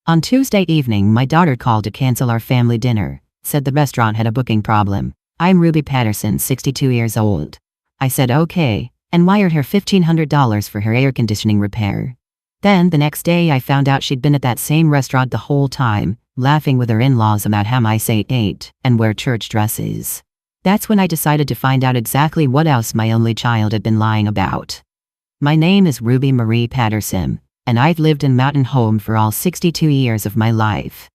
On Tuesday evening, my daughter called to cancel our family dinner, said the restaurant had a booking problem. I'm Ruby Patterson, 62 years old. I said okay, and wired her $1,500 for her air conditioning repair. Then the next day I found out she'd been at that same restaurant the whole time, laughing with her in-laws about how I say ate and wear church dresses. That's when I decided to find out exactly what else my only child had been lying about. My name is Ruby Marie Patterson, and I've lived in Mountain Home for all 62 years of my life.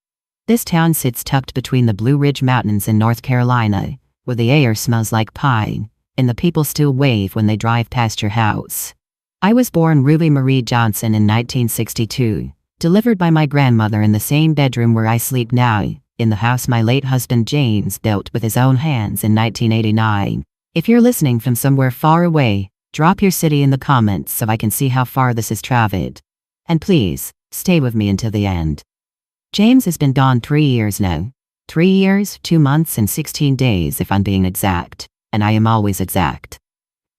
This town sits tucked between the Blue Ridge Mountains in North Carolina, where the air smells like pine, and the people still wave when they drive past your house. I was born Ruby Marie Johnson in 1962, delivered by my grandmother in the same bedroom where I sleep now, in the house my late husband James built with his own hands in 1989. If you're listening from somewhere far away, drop your city in the comments so I can see how far this has traveled. And please, stay with me until the end. James has been gone 3 years now. 3 years, 2 months and 16 days if I'm being exact, and I am always exact.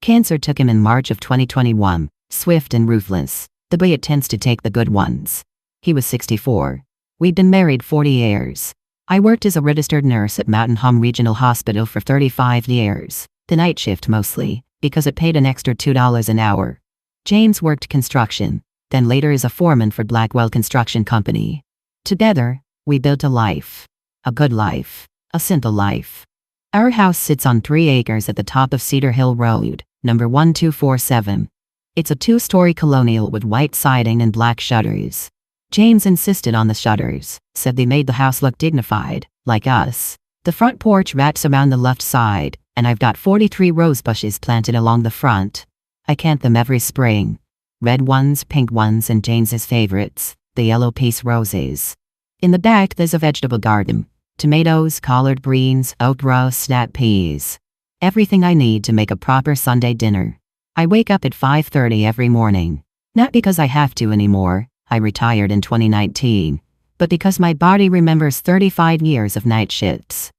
Cancer took him in March of 2021, swift and ruthless, the way it tends to take the good ones. He was 64. We'd been married 40 years. I worked as a registered nurse at Mountain Home Regional Hospital for 35 years, the night shift mostly, because it paid an extra $2 an hour. James worked construction, then later as a foreman for Blackwell Construction Company. Together, we built a life. A good life. A simple life. Our house sits on 3 acres at the top of Cedar Hill Road, number 1247. It's a 2-story colonial with white siding and black shutters. James insisted on the shutters, said they made the house look dignified, like us. The front porch wraps around the left side, and I've got 43 rose bushes planted along the front. I count them every spring. Red ones, pink ones, and James's favorites, the yellow peace roses. In the back there's a vegetable garden. Tomatoes, collard greens, okra, snap peas. Everything I need to make a proper Sunday dinner. I wake up at 5:30 every morning. Not because I have to anymore, I retired in 2019, but because my body remembers 35 years of night shifts.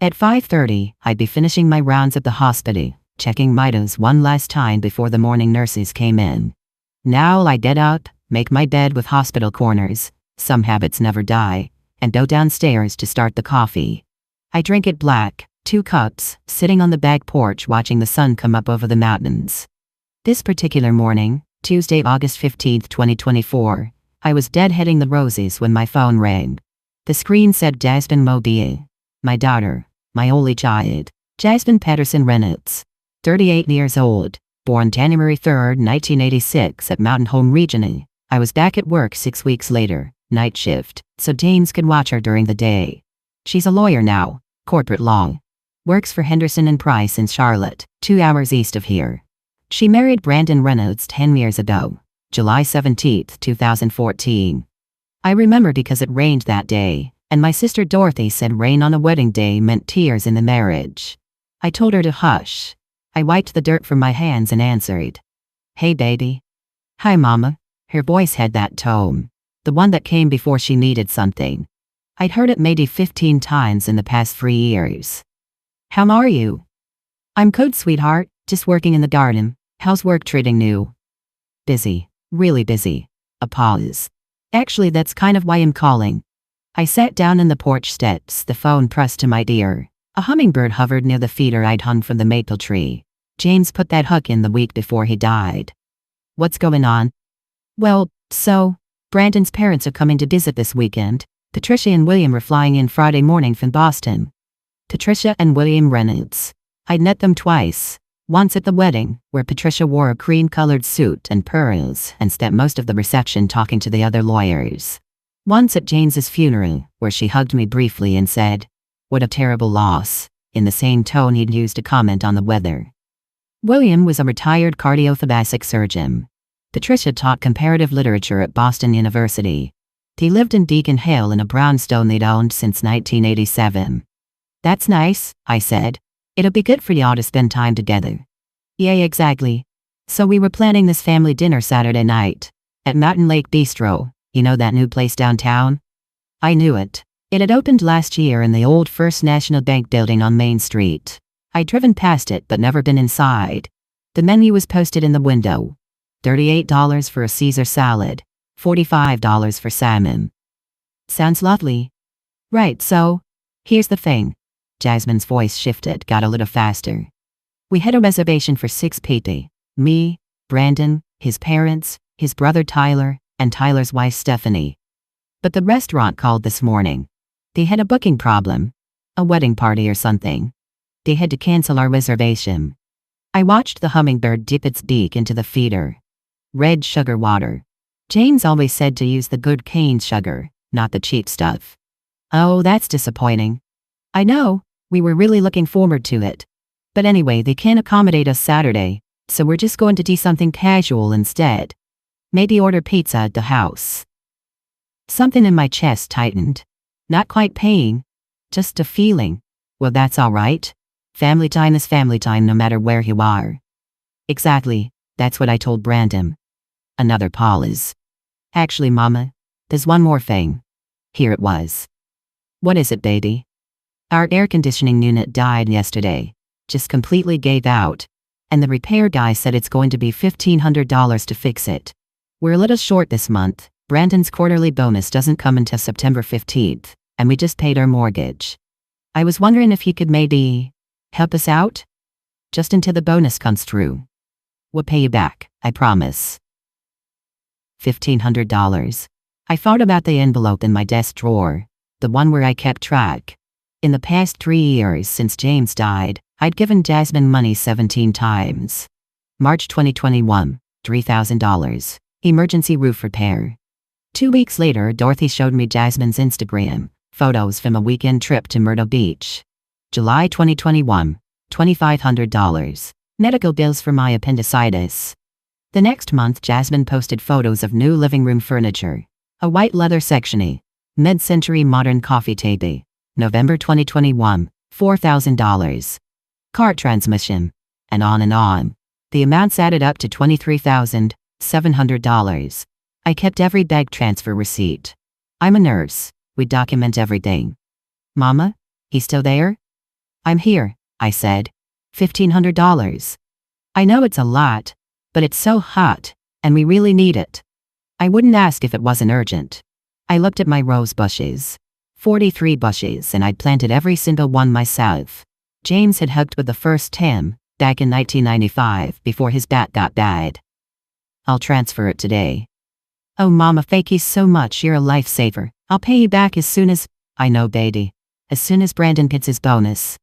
At 5:30, I'd be finishing my rounds at the hospital, checking vitals one last time before the morning nurses came in. Now I get up, make my bed with hospital corners, some habits never die, and go downstairs to start the coffee. I drink it black, 2 cups, sitting on the back porch watching the sun come up over the mountains. This particular morning, Tuesday, August 15, 2024, I was deadheading the roses when my phone rang. The screen said Jasmine Mobile. My daughter, my only child, Jasmine Patterson Reynolds, 38 years old, born January 3, 1986 at Mountain Home Regional. I was back at work 6 weeks later, night shift, so James could watch her during the day. She's a lawyer now, corporate law. Works for Henderson and Price in Charlotte, 2 hours east of here. She married Brandon Reynolds 10 years ago, July 17, 2014. I remember because it rained that day, and my sister Dorothy said rain on a wedding day meant tears in the marriage. I told her to hush. I wiped the dirt from my hands and answered, "Hey baby." "Hi mama." Her voice had that tone, the one that came before she needed something. I'd heard it maybe 15 times in the past 3 years. "How are you?" "I'm good, sweetheart, just working in the garden. How's work treating you?" "Busy, really busy." A pause. "Actually, that's kind of why I'm calling." I sat down in the porch steps, the phone pressed to my ear. A hummingbird hovered near the feeder I'd hung from the maple tree. James put that hook in the week before he died. "What's going on?" "Well, so, Brandon's parents are coming to visit this weekend. Patricia and William are flying in Friday morning from Boston." Patricia and William Reynolds. I'd met them twice. Once at the wedding, where Patricia wore a cream-colored suit and pearls and spent most of the reception talking to the other lawyers. Once at James's funeral, where she hugged me briefly and said, "What a terrible loss," in the same tone he'd used to comment on the weather. William was a retired cardiothoracic surgeon. Patricia taught comparative literature at Boston University. He lived in Deacon Hill in a brownstone they'd owned since 1987. "That's nice," I said. "It'll be good for y'all to spend time together." "Yeah, exactly. So we were planning this family dinner Saturday night. At Mountain Lake Bistro, you know that new place downtown?" I knew it. It had opened last year in the old First National Bank building on Main Street. I'd driven past it but never been inside. The menu was posted in the window. $38 for a Caesar salad, $45 for salmon. Sounds lovely. Right, so, here's the thing. Jasmine's voice shifted, got a little faster. We had a reservation for 6 people. Me, Brandon, his parents, his brother Tyler, and Tyler's wife Stephanie. But the restaurant called this morning. They had a booking problem. A wedding party or something. They had to cancel our reservation. I watched the hummingbird dip its beak into the feeder. Red sugar water. James always said to use the good cane sugar, not the cheap stuff. Oh, that's disappointing. I know, we were really looking forward to it. But anyway, they can't accommodate us Saturday, so we're just going to do something casual instead. Maybe order pizza at the house. Something in my chest tightened. Not quite pain, just a feeling. Well, that's all right. Family time is family time no matter where you are. Exactly, that's what I told Brandon. Another pause. Actually, Mama, there's one more thing. Here it was. What is it, baby? Our air conditioning unit died yesterday. Just completely gave out. And the repair guy said it's going to be $1,500 to fix it. We're a little short this month. Brandon's quarterly bonus doesn't come until September 15th, and we just paid our mortgage. I was wondering if you could maybe help us out? Just until the bonus comes through. We'll pay you back, I promise. $1,500. I thought about the envelope in my desk drawer, the one where I kept track. In the past 3 years since James died, I'd given Jasmine money 17 times. March 2021, $3,000. Emergency roof repair. 2 weeks later, Dorothy showed me Jasmine's Instagram photos from a weekend trip to Myrtle Beach. July 2021, $2,500. Medical bills for my appendicitis. The next month, Jasmine posted photos of new living room furniture. A white leather sectioning. Mid-century modern coffee table. November 2021, $4,000. Car transmission. And on and on. The amounts added up to $23,700. I kept every bank transfer receipt. I'm a nurse. We document everything. Mama, he's still there? I'm here, I said. $1,500. I know it's a lot, but it's so hot, and we really need it. I wouldn't ask if it wasn't urgent. I looked at my rose bushes. 43 bushes, and I'd planted every single one myself. James had helped with the first 10, back in 1995, before his bat got bad. I'll transfer it today. Oh, Mama, thank you so much, you're a lifesaver. I'll pay you back as soon as, I know, baby. As soon as Brandon gets his bonus.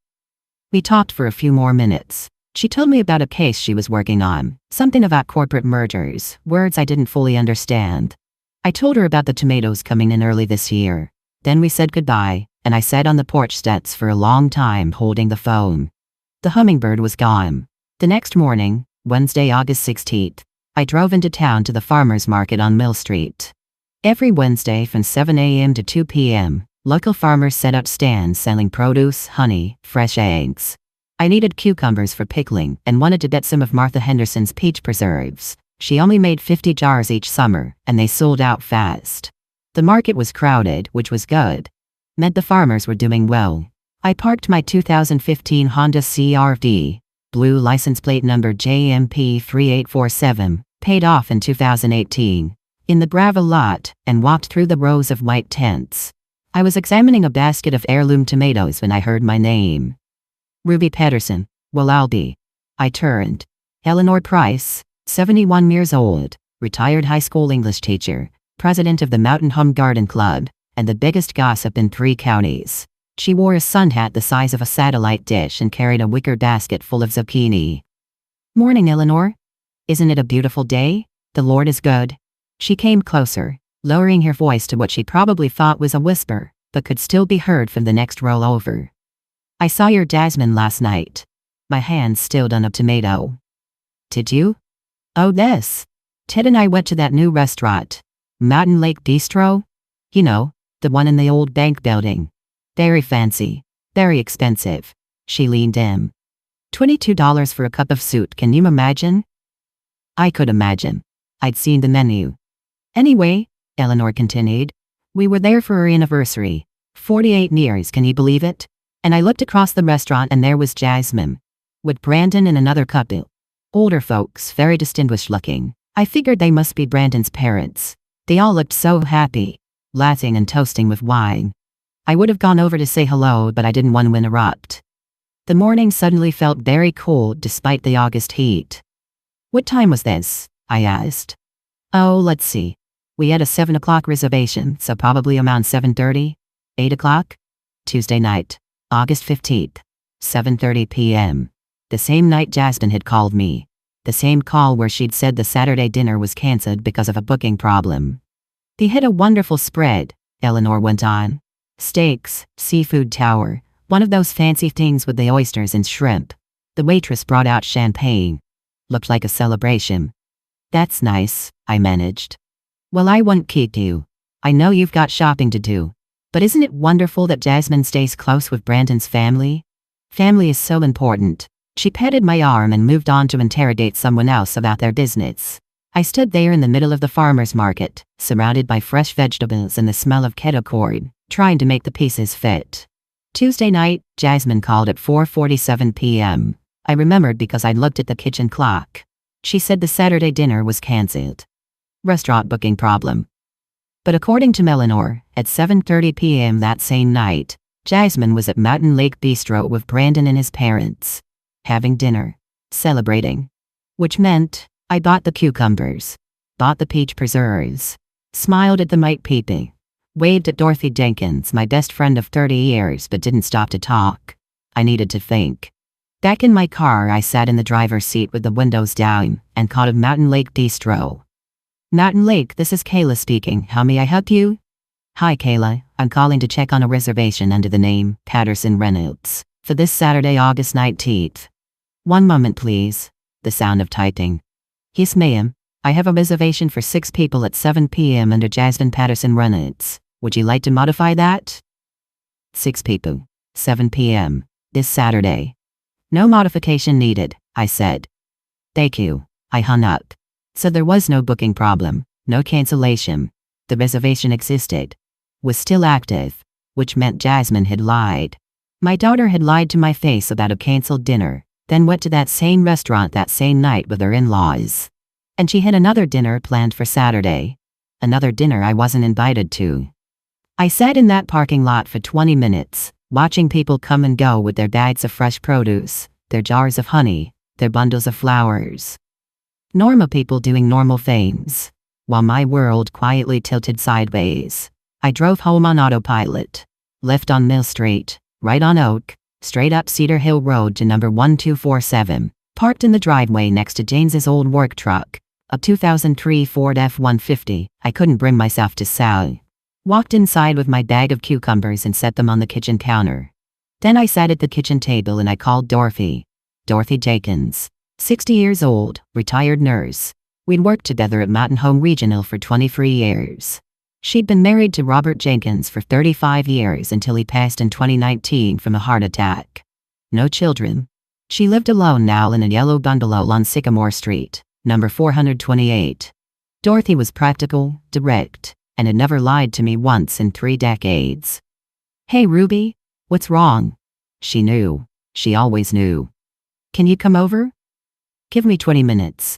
We talked for a few more minutes. She told me about a case she was working on, something about corporate mergers, words I didn't fully understand. I told her about the tomatoes coming in early this year. Then we said goodbye, and I sat on the porch steps for a long time holding the phone. The hummingbird was gone. The next morning, Wednesday, August 16th, I drove into town to the farmer's market on Mill Street. Every Wednesday from 7 a.m. to 2 p.m., local farmers set up stands selling produce, honey, fresh eggs. I needed cucumbers for pickling and wanted to get some of Martha Henderson's peach preserves. She only made 50 jars each summer, and they sold out fast. The market was crowded, which was good. Meant the farmers were doing well. I parked my 2015 Honda CR-V, blue license plate number JMP3847, paid off in 2018, in the gravel lot, and walked through the rows of white tents. I was examining a basket of heirloom tomatoes when I heard my name. Ruby Patterson. Well, I'll be. I turned. Eleanor Price, 71 years old, retired high school English teacher, president of the Mountain Home Garden Club, and the biggest gossip in 3 counties. She wore a sun hat the size of a satellite dish and carried a wicker basket full of zucchini. Morning, Eleanor. Isn't it a beautiful day? The Lord is good. She came closer, lowering her voice to what she probably thought was a whisper, but could still be heard from the next row over. I saw your Jasmine last night. My hand stilled on a tomato. Did you? Oh, yes. Ted and I went to that new restaurant. Mountain Lake Bistro? You know, the one in the old bank building. Very fancy. Very expensive. She leaned in. $22 for a cup of soup, can you imagine? I could imagine. I'd seen the menu. Anyway, Eleanor continued, we were there for our anniversary. 48 years, can you believe it? And I looked across the restaurant and there was Jasmine. With Brandon and another couple. Older folks, very distinguished looking. I figured they must be Brandon's parents. They all looked so happy. laughing and toasting with wine. I would have gone over to say hello, but I didn't want to interrupt. The morning suddenly felt very cool despite the August heat. "What time was this?" I asked. "Oh, let's see. We had a 7 o'clock reservation, so probably around 7:30? 8 o'clock? Tuesday night, August 15th, 7:30 p.m. The same night Jasmine had called me. The same call where she'd said the Saturday dinner was cancelled because of a booking problem. "They had a wonderful spread," Eleanor went on. "Steaks, seafood tower, one of those fancy things with the oysters and shrimp. The waitress brought out champagne. Looked like a celebration." "That's nice," I managed. "Well, I won't keep you. I know you've got shopping to do. But isn't it wonderful that Jasmine stays close with Brandon's family? Family is so important." She patted my arm and moved on to interrogate someone else about their business. I stood there in the middle of the farmer's market, surrounded by fresh vegetables and the smell of kettle corn, trying to make the pieces fit. Tuesday night, Jasmine called at 4:47 p.m. I remembered because I'd looked at the kitchen clock. She said the Saturday dinner was cancelled. Restaurant booking problem. But according to Eleanor, at 7:30 p.m. that same night, Jasmine was at Mountain Lake Bistro with Brandon and his parents. Having dinner. Celebrating. Which meant, I bought the cucumbers. Bought the peach preserves. Smiled at the mite peeping. Waved at Dorothy Jenkins, my best friend of 30 years, but didn't stop to talk. I needed to think. Back in my car, I sat in the driver's seat with the windows down and caught a Mountain Lake Bistro. "Mountain Lake, this is Kayla speaking. How may I help you?" "Hi Kayla, I'm calling to check on a reservation under the name Patterson Reynolds for this Saturday, August 19th. "One moment please." The sound of typing. "Yes ma'am, I have a reservation for 6 people at 7 p.m. under Jasmine Patterson Reynolds. Would you like to modify that?" 6 people. 7 p.m. this Saturday. "No modification needed," I said. "Thank you." I hung up. So there was no booking problem, no cancellation. The reservation existed. Was still active, which meant Jasmine had lied. My daughter had lied to my face about a cancelled dinner, then went to that same restaurant that same night with her in-laws. And she had another dinner planned for Saturday. Another dinner I wasn't invited to. I sat in that parking lot for 20 minutes, watching people come and go with their bags of fresh produce, their jars of honey, their bundles of flowers. Normal people doing normal things, while my world quietly tilted sideways. I drove home on autopilot. Left on Mill Street, right on Oak, straight up Cedar Hill Road to number 1247, parked in the driveway next to James's old work truck, a 2003 Ford F-150. I couldn't bring myself to sell. Walked inside with my bag of cucumbers and set them on the kitchen counter. Then I sat at the kitchen table and I called Dorothy. Dorothy Jenkins, 60 years old, retired nurse. We'd worked together at Mountain Home Regional for 23 years. She'd been married to Robert Jenkins for 35 years until he passed in 2019 from a heart attack. No children. She lived alone now in a yellow bungalow on Sycamore Street, number 428. Dorothy was practical, direct, and had never lied to me once in 3 decades. "Hey Ruby, what's wrong?" She knew. She always knew. "Can you come over?" "Give me 20 minutes.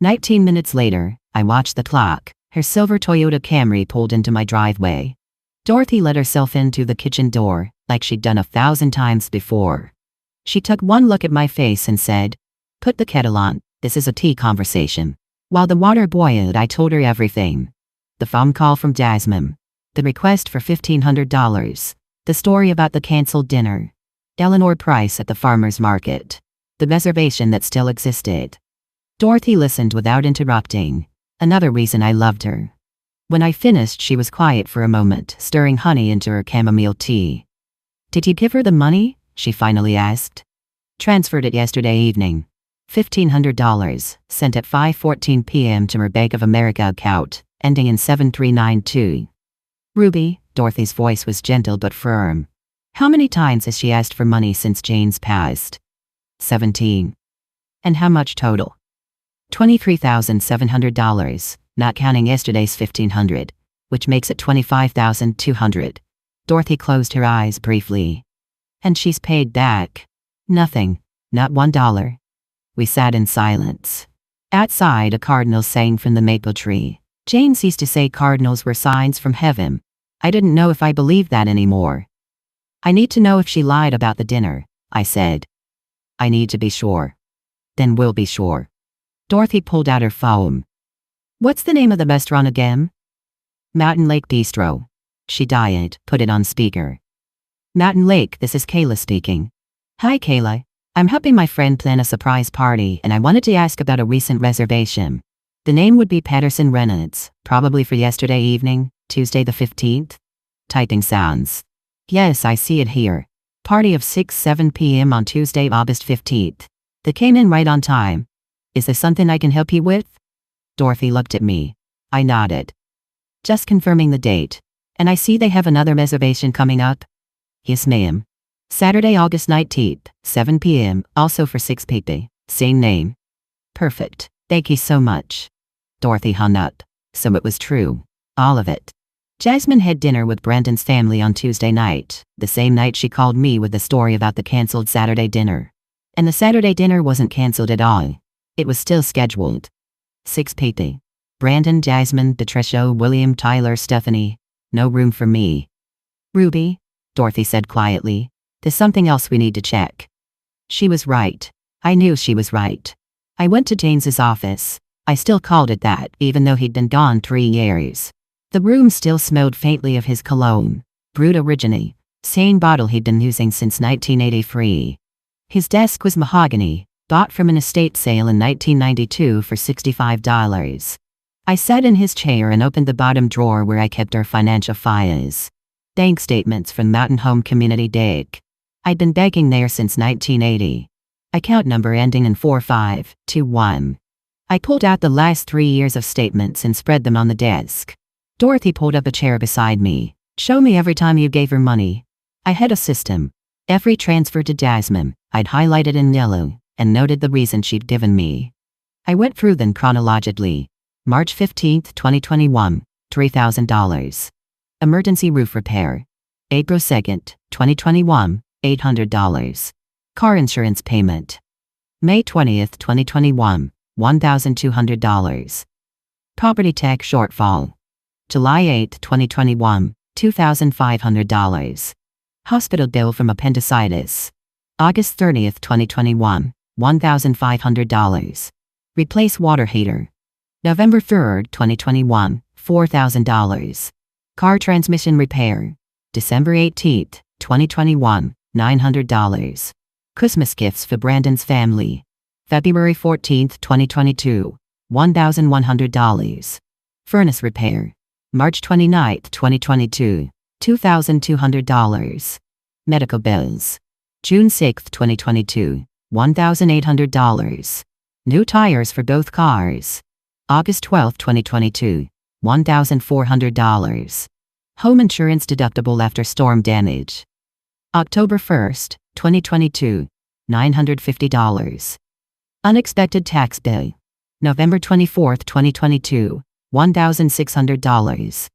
19 minutes later, I watched the clock. Her silver Toyota Camry pulled into my driveway. Dorothy let herself into the kitchen door, like she'd done 1,000 times before. She took one look at my face and said, "Put the kettle on, this is a tea conversation." While the water boiled, I told her everything. The phone call from Jasmine. The request for $1,500. The story about the cancelled dinner. Eleanor Price at the farmer's market. The reservation that still existed. Dorothy listened without interrupting. Another reason I loved her. When I finished, she was quiet for a moment, stirring honey into her chamomile tea. "Did you give her the money?" she finally asked. "Transferred it yesterday evening. $1,500, sent at 5:14 p.m. to her Bank of America account, ending in 7392. "Ruby," Dorothy's voice was gentle but firm. "How many times has she asked for money since Jane's passed?" 17. "And how much total?" $23,700, not counting yesterday's $1,500, which makes it $25,200. Dorothy closed her eyes briefly. "And she's paid back?" "Nothing. Not $1. We sat in silence. Outside, a cardinal sang from the maple tree. Jane ceased to say cardinals were signs from heaven. I didn't know if I believed that anymore. I need to know if she lied about the dinner, I said. I need to be sure. Then we'll be sure. Dorothy pulled out her phone. What's the name of the restaurant again? Mountain Lake Bistro. She dialed, put it on speaker. Mountain Lake, this is Kayla speaking. Hi Kayla. I'm helping my friend plan a surprise party and I wanted to ask about a recent reservation. The name would be Patterson Reynolds, probably for yesterday evening, Tuesday the 15th? Typing sounds. Yes, I see it here. Party of 6-7 p.m. on Tuesday, August 15th. They came in right on time. Is there something I can help you with? Dorothy looked at me. I nodded. Just confirming the date. And I see they have another reservation coming up? Yes, ma'am. Saturday, August 19th, 7 p.m., also for 6 people. Same name. Perfect. Thank you so much. Dorothy hung up. So it was true. All of it. Jasmine had dinner with Brandon's family on Tuesday night, the same night she called me with the story about the cancelled Saturday dinner. And the Saturday dinner wasn't cancelled at all. It was still scheduled. 6 people. Brandon, Jasmine, Patricia, William, Tyler, Stephanie. No room for me. Ruby, Dorothy said quietly, there's something else we need to check. She was right. I knew she was right. I went to James's office. I still called it that, even though he'd been gone 3 years. The room still smelled faintly of his cologne, brewed originally, same bottle he'd been using since 1983. His desk was mahogany, bought from an estate sale in 1992 for $65. I sat in his chair and opened the bottom drawer where I kept our financial files. Bank statements from Mountain Home Community Bank. I'd been banking there since 1980. Account number ending in 4521. I pulled out the last 3 years of statements and spread them on the desk. Dorothy pulled up a chair beside me. Show me every time you gave her money. I had a system. Every transfer to Jasmine, I'd highlighted in yellow and noted the reason she'd given me. I went through them chronologically. March 15, 2021, $3,000. Emergency roof repair. April 2nd, 2021, $800. Car insurance payment. May 20th, 2021, $1,200. Property tax shortfall. July 8, 2021, $2,500. Hospital bill from appendicitis. August 30th, 2021, $1,500. Replace water heater. November 3rd, 2021, $4,000. Car transmission repair. December 18th, 2021, $900. Christmas gifts for Brandon's family. February 14th, 2022, $1,100. Furnace repair. March 29th, 2022, $2,200. Medical bills. June 6th, 2022, $1,800. New tires for both cars. August 12th, 2022, $1,400. Home insurance deductible after storm damage. October 1st, 2022, $950. Unexpected tax bill. November 24th, 2022, $1,600.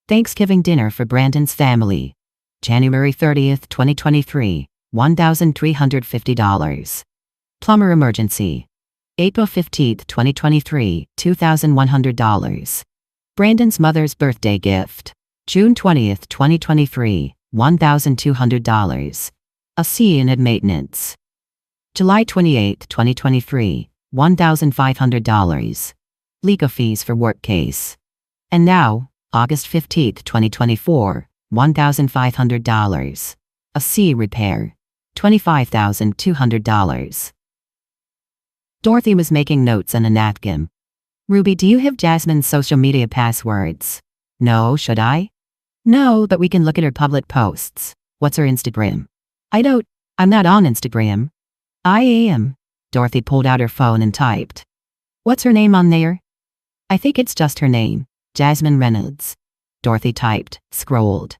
Thanksgiving dinner for Brandon's family. January 30th, 2023, $1,350. Plumber emergency. April 15th, 2023, $2,100. Brandon's mother's birthday gift. June 20th, 2023, $1,200. A C in maintenance. July 28th, 2023, $1,500. Legal fees for work case. And now, August 15th, 2024, $1,500. A C repair. $25,200. Dorothy was making notes on a napkin. Ruby, do you have Jasmine's social media passwords? No, should I? No, but we can look at her public posts. What's her Instagram? I'm not on Instagram. I am. Dorothy pulled out her phone and typed. What's her name on there? I think it's just her name, Jasmine Reynolds. Dorothy typed, scrolled.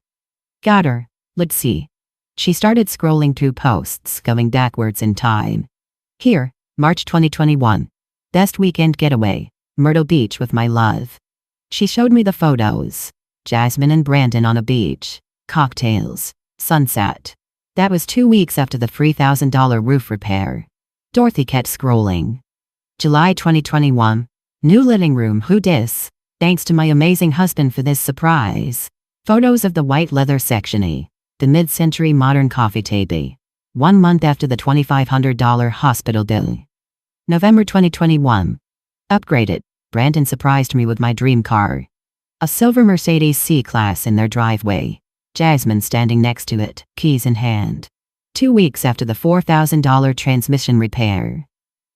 Got her. Let's see. She started scrolling through posts, going backwards in time. Here, March 2021. Best weekend getaway. Myrtle Beach with my love. She showed me the photos. Jasmine and Brandon on a beach. Cocktails. Sunset. That was 2 weeks after the $3,000 roof repair. Dorothy kept scrolling. July 2021. New living room, who dis? Thanks to my amazing husband for this surprise. Photos of the white leather section, the mid-century modern coffee table. 1 month after the $2,500 hospital bill. November 2021. Upgraded. Brandon surprised me with my dream car. A silver Mercedes C-Class in their driveway. Jasmine standing next to it, keys in hand. 2 weeks after the $4,000 transmission repair.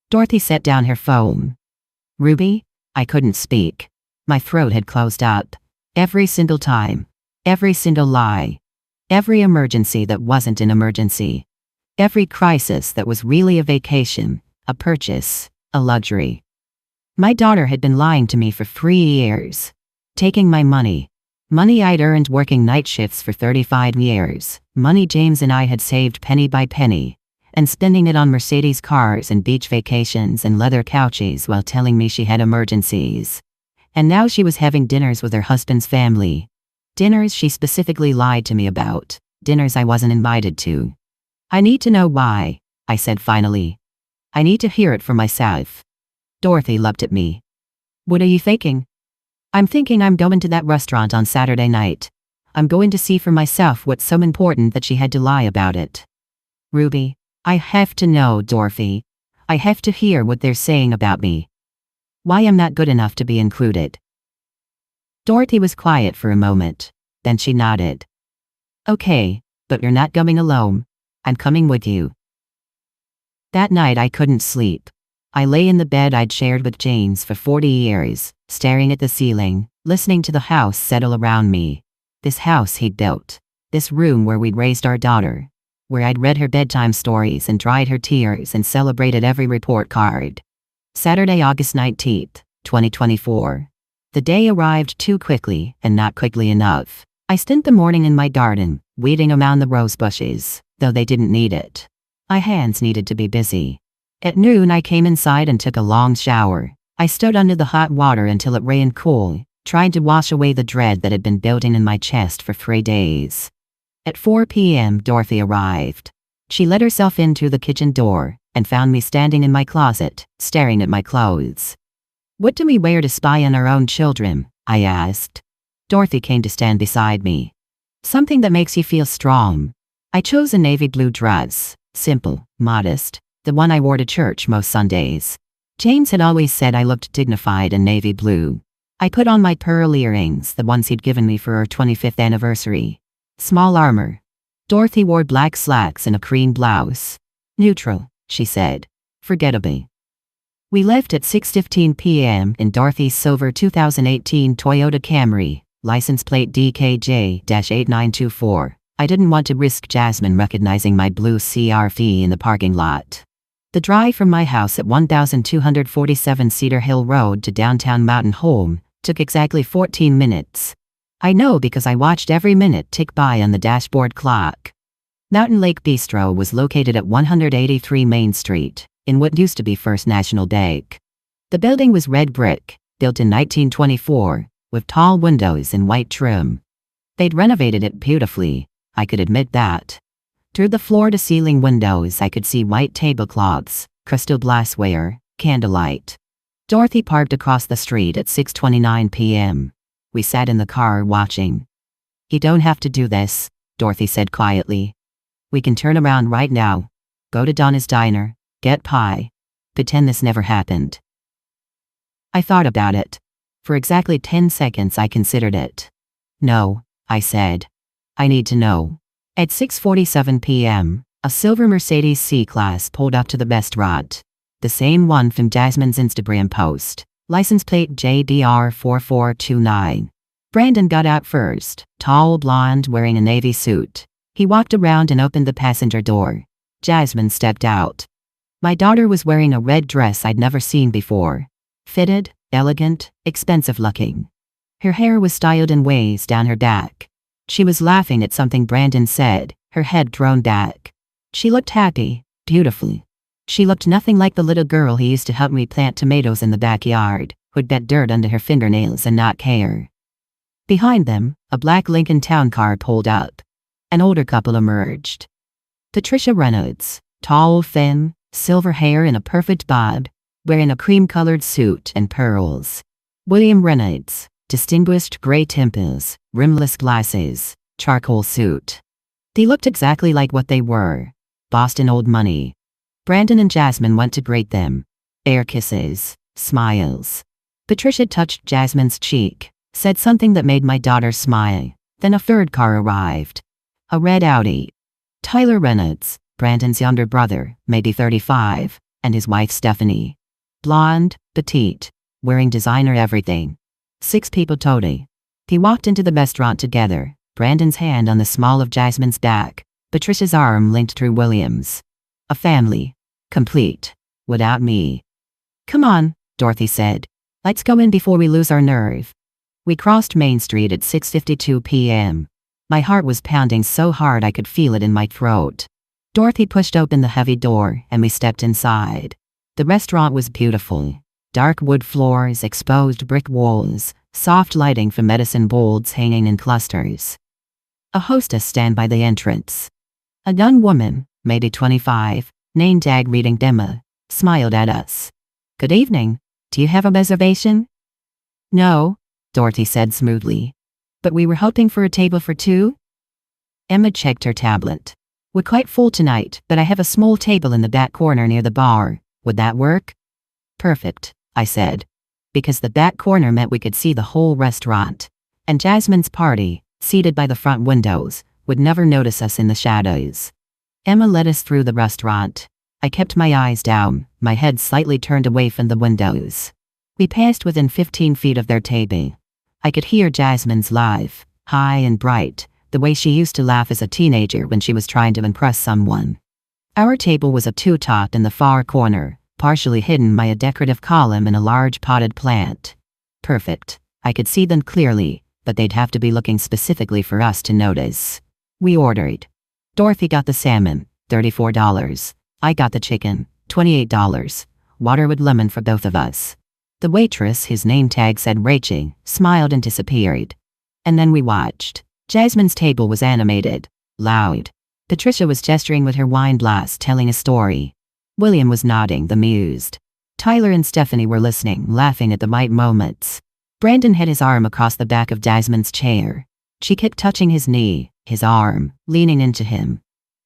Dorothy set down her phone. Ruby? I couldn't speak. My throat had closed up. Every single time. Every single lie. Every emergency that wasn't an emergency. Every crisis that was really a vacation, a purchase, a luxury. My daughter had been lying to me for 3 years. Taking my money. Money I'd earned working night shifts for 35 years. Money James and I had saved penny by penny. And spending it on Mercedes cars and beach vacations and leather couches while telling me she had emergencies. And now she was having dinners with her husband's family. Dinners she specifically lied to me about. Dinners I wasn't invited to. I need to know why, I said finally. I need to hear it for myself. Dorothy looked at me. What are you thinking? I'm thinking I'm going to that restaurant on Saturday night. I'm going to see for myself what's so important that she had to lie about it. Ruby, I have to know, Dorothy. I have to hear what they're saying about me. Why I'm not good enough to be included. Dorothy was quiet for a moment. Then she nodded. Okay, but you're not going alone. I'm coming with you. That night I couldn't sleep. I lay in the bed I'd shared with James for 40 years, staring at the ceiling, listening to the house settle around me. This house he'd built. This room where we'd raised our daughter. Where I'd read her bedtime stories and dried her tears and celebrated every report card. Saturday, August 19th, 2024. The day arrived too quickly, and not quickly enough. I spent the morning in my garden, weeding around the rose bushes, though they didn't need it. My hands needed to be busy. At noon I came inside and took a long shower. I stood under the hot water until it ran cool, tried to wash away the dread that had been building in my chest for 3 days. At 4 p.m. Dorothy arrived. She let herself in through the kitchen door, and found me standing in my closet, staring at my clothes. What do we wear to spy on our own children? I asked. Dorothy came to stand beside me. Something that makes you feel strong. I chose a navy blue dress, simple, modest, the one I wore to church most Sundays. James had always said I looked dignified in navy blue. I put on my pearl earrings, the ones he'd given me for our 25th anniversary. Small armor. Dorothy wore black slacks and a cream blouse. Neutral, she said. Forgettable. We left at 6:15 p.m. in Dorothy's silver 2018 Toyota Camry, license plate DKJ-8924. I didn't want to risk Jasmine recognizing my blue CR-V in the parking lot. The drive from my house at 1247 Cedar Hill Road to downtown Mountain Home took exactly 14 minutes. I know because I watched every minute tick by on the dashboard clock. Mountain Lake Bistro was located at 183 Main Street, in what used to be First National Bank. The building was red brick, built in 1924, with tall windows and white trim. They'd renovated it beautifully, I could admit that. Through the floor-to-ceiling windows I could see white tablecloths, crystal glassware, candlelight. Dorothy parked across the street at 6:29 p.m. We sat in the car watching. You don't have to do this, Dorothy said quietly. We can turn around right now. Go to Donna's diner. Get pie. Pretend this never happened. I thought about it. For exactly 10 seconds I considered it. No, I said. I need to know. At 6:47 p.m., a silver Mercedes C-Class pulled up to the restaurant. The same one from Jasmine's Instagram post. License plate JDR4429. Brandon got out first, tall blonde wearing a navy suit. He walked around and opened the passenger door. Jasmine stepped out. My daughter was wearing a red dress I'd never seen before. Fitted, elegant, expensive looking. Her hair was styled in waves down her back. She was laughing at something Brandon said, her head thrown back. She looked happy, beautifully. She looked nothing like the little girl he used to help me plant tomatoes in the backyard, who'd get dirt under her fingernails and not care. Behind them, a black Lincoln Town car pulled up. An older couple emerged. Patricia Reynolds, tall, thin, silver hair in a perfect bob, wearing a cream-colored suit and pearls. William Reynolds, Distinguished gray temples, rimless glasses, charcoal suit. They looked exactly like what they were. Boston old money. Brandon and Jasmine went to greet them. Air kisses, smiles. Patricia touched Jasmine's cheek, said something that made my daughter smile. Then a third car arrived. A red Audi. Tyler Reynolds, Brandon's younger brother, maybe 35, and his wife Stephanie. Blonde, petite, wearing designer everything. 6 people total. They walked into the restaurant together, Brandon's hand on the small of Jasmine's back, Patricia's arm linked through William's. A family. Complete. Without me. Come on, Dorothy said. Let's go in before we lose our nerve. We crossed Main Street at 6:52 p.m. My heart was pounding so hard I could feel it in my throat. Dorothy pushed open the heavy door and we stepped inside. The restaurant was beautiful. Dark wood floors, exposed brick walls, soft lighting from medicine bowls hanging in clusters. A hostess stand by the entrance. A young woman, maybe 25, name tag reading demo, smiled at us. Good evening. Do you have a reservation? No, Dorothy said smoothly. But we were hoping for a table for 2? Emma checked her tablet. We're quite full tonight, but I have a small table in the back corner near the bar. Would that work? Perfect, I said. Because the back corner meant we could see the whole restaurant. And Jasmine's party, seated by the front windows, would never notice us in the shadows. Emma led us through the restaurant. I kept my eyes down, my head slightly turned away from the windows. We passed within 15 feet of their table. I could hear Jasmine's laugh, high and bright, the way she used to laugh as a teenager when she was trying to impress someone. Our table was a two-top in the far corner, partially hidden by a decorative column and a large potted plant. Perfect. I could see them clearly, but they'd have to be looking specifically for us to notice. We ordered. Dorothy got the salmon, $34. I got the chicken, $28. Water with lemon for both of us. The waitress, his name tag said Rachel, smiled and disappeared. And then we watched. Jasmine's table was animated, loud. Patricia was gesturing with her wine glass telling a story. William was nodding, amused. Tyler and Stephanie were listening, laughing at the right moments. Brandon had his arm across the back of Jasmine's chair. She kept touching his knee, his arm, leaning into him.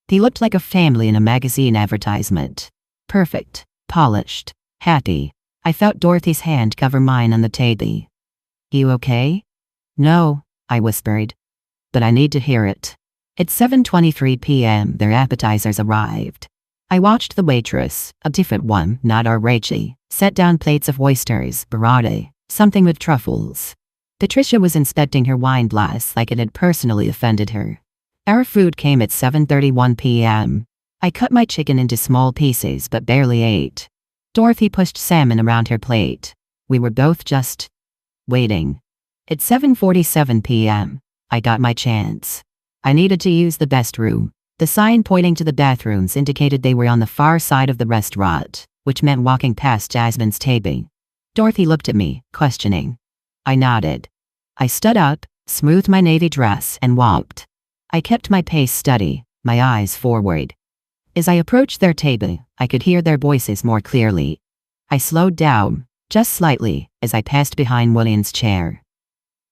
They looked like a family in a magazine advertisement. Perfect, polished, happy. I felt Dorothy's hand cover mine on the table. You okay? No, I whispered. But I need to hear it. At 7:23 p.m. their appetizers arrived. I watched the waitress, a different one, not our Rachel, set down plates of oysters, burrata, something with truffles. Patricia was inspecting her wine glass like it had personally offended her. Our food came at 7:31 p.m. I cut my chicken into small pieces but barely ate. Dorothy pushed salmon around her plate. We were both just waiting. At 7:47 p.m., I got my chance. I needed to use the best room. The sign pointing to the bathrooms indicated they were on the far side of the restaurant, which meant walking past Jasmine's table. Dorothy looked at me, questioning. I nodded. I stood up, smoothed my navy dress, and walked. I kept my pace steady, my eyes forward. As I approached their table, I could hear their voices more clearly. I slowed down, just slightly, as I passed behind William's chair.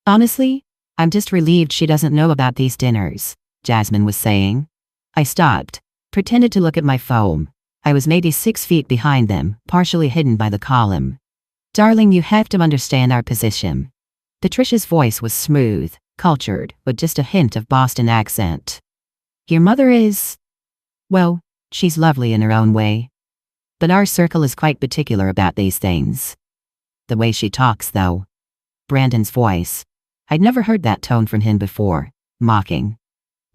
Honestly, I'm just relieved she doesn't know about these dinners, Jasmine was saying. I stopped, pretended to look at my phone. I was maybe 6 feet behind them, partially hidden by the column. Darling, you have to understand our position. Patricia's voice was smooth, cultured, with just a hint of Boston accent. Your mother is... well, she's lovely in her own way. But our circle is quite particular about these things. The way she talks, though. Brandon's voice. I'd never heard that tone from him before, mocking.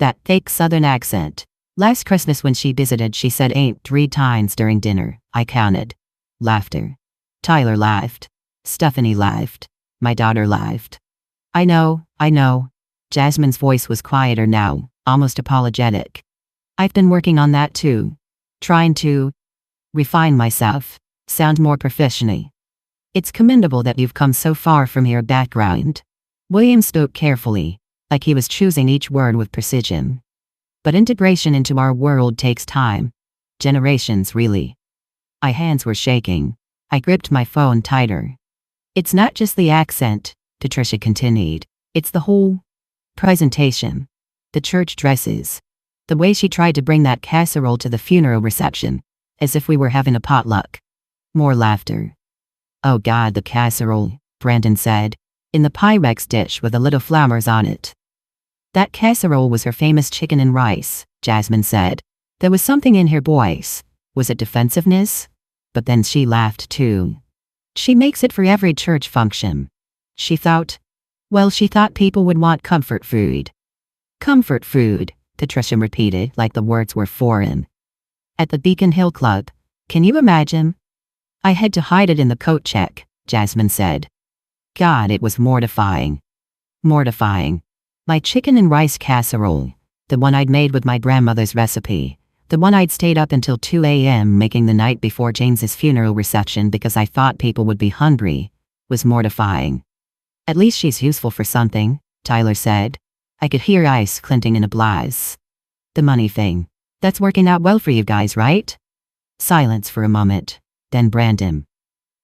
That fake southern accent. Last Christmas when she visited, she said ain't 3 times during dinner, I counted. Laughter. Tyler laughed. Stephanie laughed. My daughter laughed. I know. Jasmine's voice was quieter now, almost apologetic. I've been working on that too. Trying to refine myself, sound more professional. It's commendable that you've come so far from your background. William spoke carefully, like he was choosing each word with precision. But integration into our world takes time. Generations, really. My hands were shaking. I gripped my phone tighter. It's not just the accent, Patricia continued. It's the whole presentation. The church dresses. The way she tried to bring that casserole to the funeral reception, as if we were having a potluck. More laughter. Oh God, the casserole, Brandon said, in the Pyrex dish with the little flowers on it. That casserole was her famous chicken and rice, Jasmine said. There was something in her voice. Was it defensiveness? But then she laughed too. She makes it for every church function. She thought people would want comfort food. Comfort food, Patricia repeated like the words were foreign. At the Beacon Hill Club, can you imagine? I had to hide it in the coat check, Jasmine said. God, it was mortifying. Mortifying. My chicken and rice casserole, the one I'd made with my grandmother's recipe, the one I'd stayed up until 2 a.m. making the night before James's funeral reception because I thought people would be hungry, was mortifying. At least she's useful for something, Tyler said. I could hear ice clinking in a glass. The money thing. That's working out well for you guys, right? Silence for a moment. Then Brandon.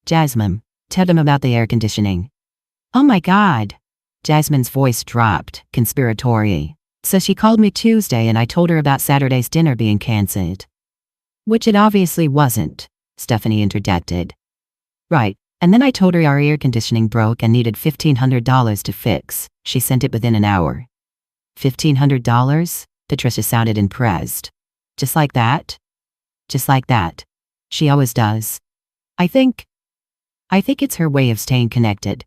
Jasmine, tell them about the air conditioning. Oh my God. Jasmine's voice dropped, conspiratory. So she called me Tuesday and I told her about Saturday's dinner being cancelled. Which it obviously wasn't, Stephanie interjected. Right, and then I told her our air conditioning broke and needed $1,500 to fix. She sent it within an hour. $1,500? Patricia sounded impressed. Just like that? Just like that. She always does. I think it's her way of staying connected.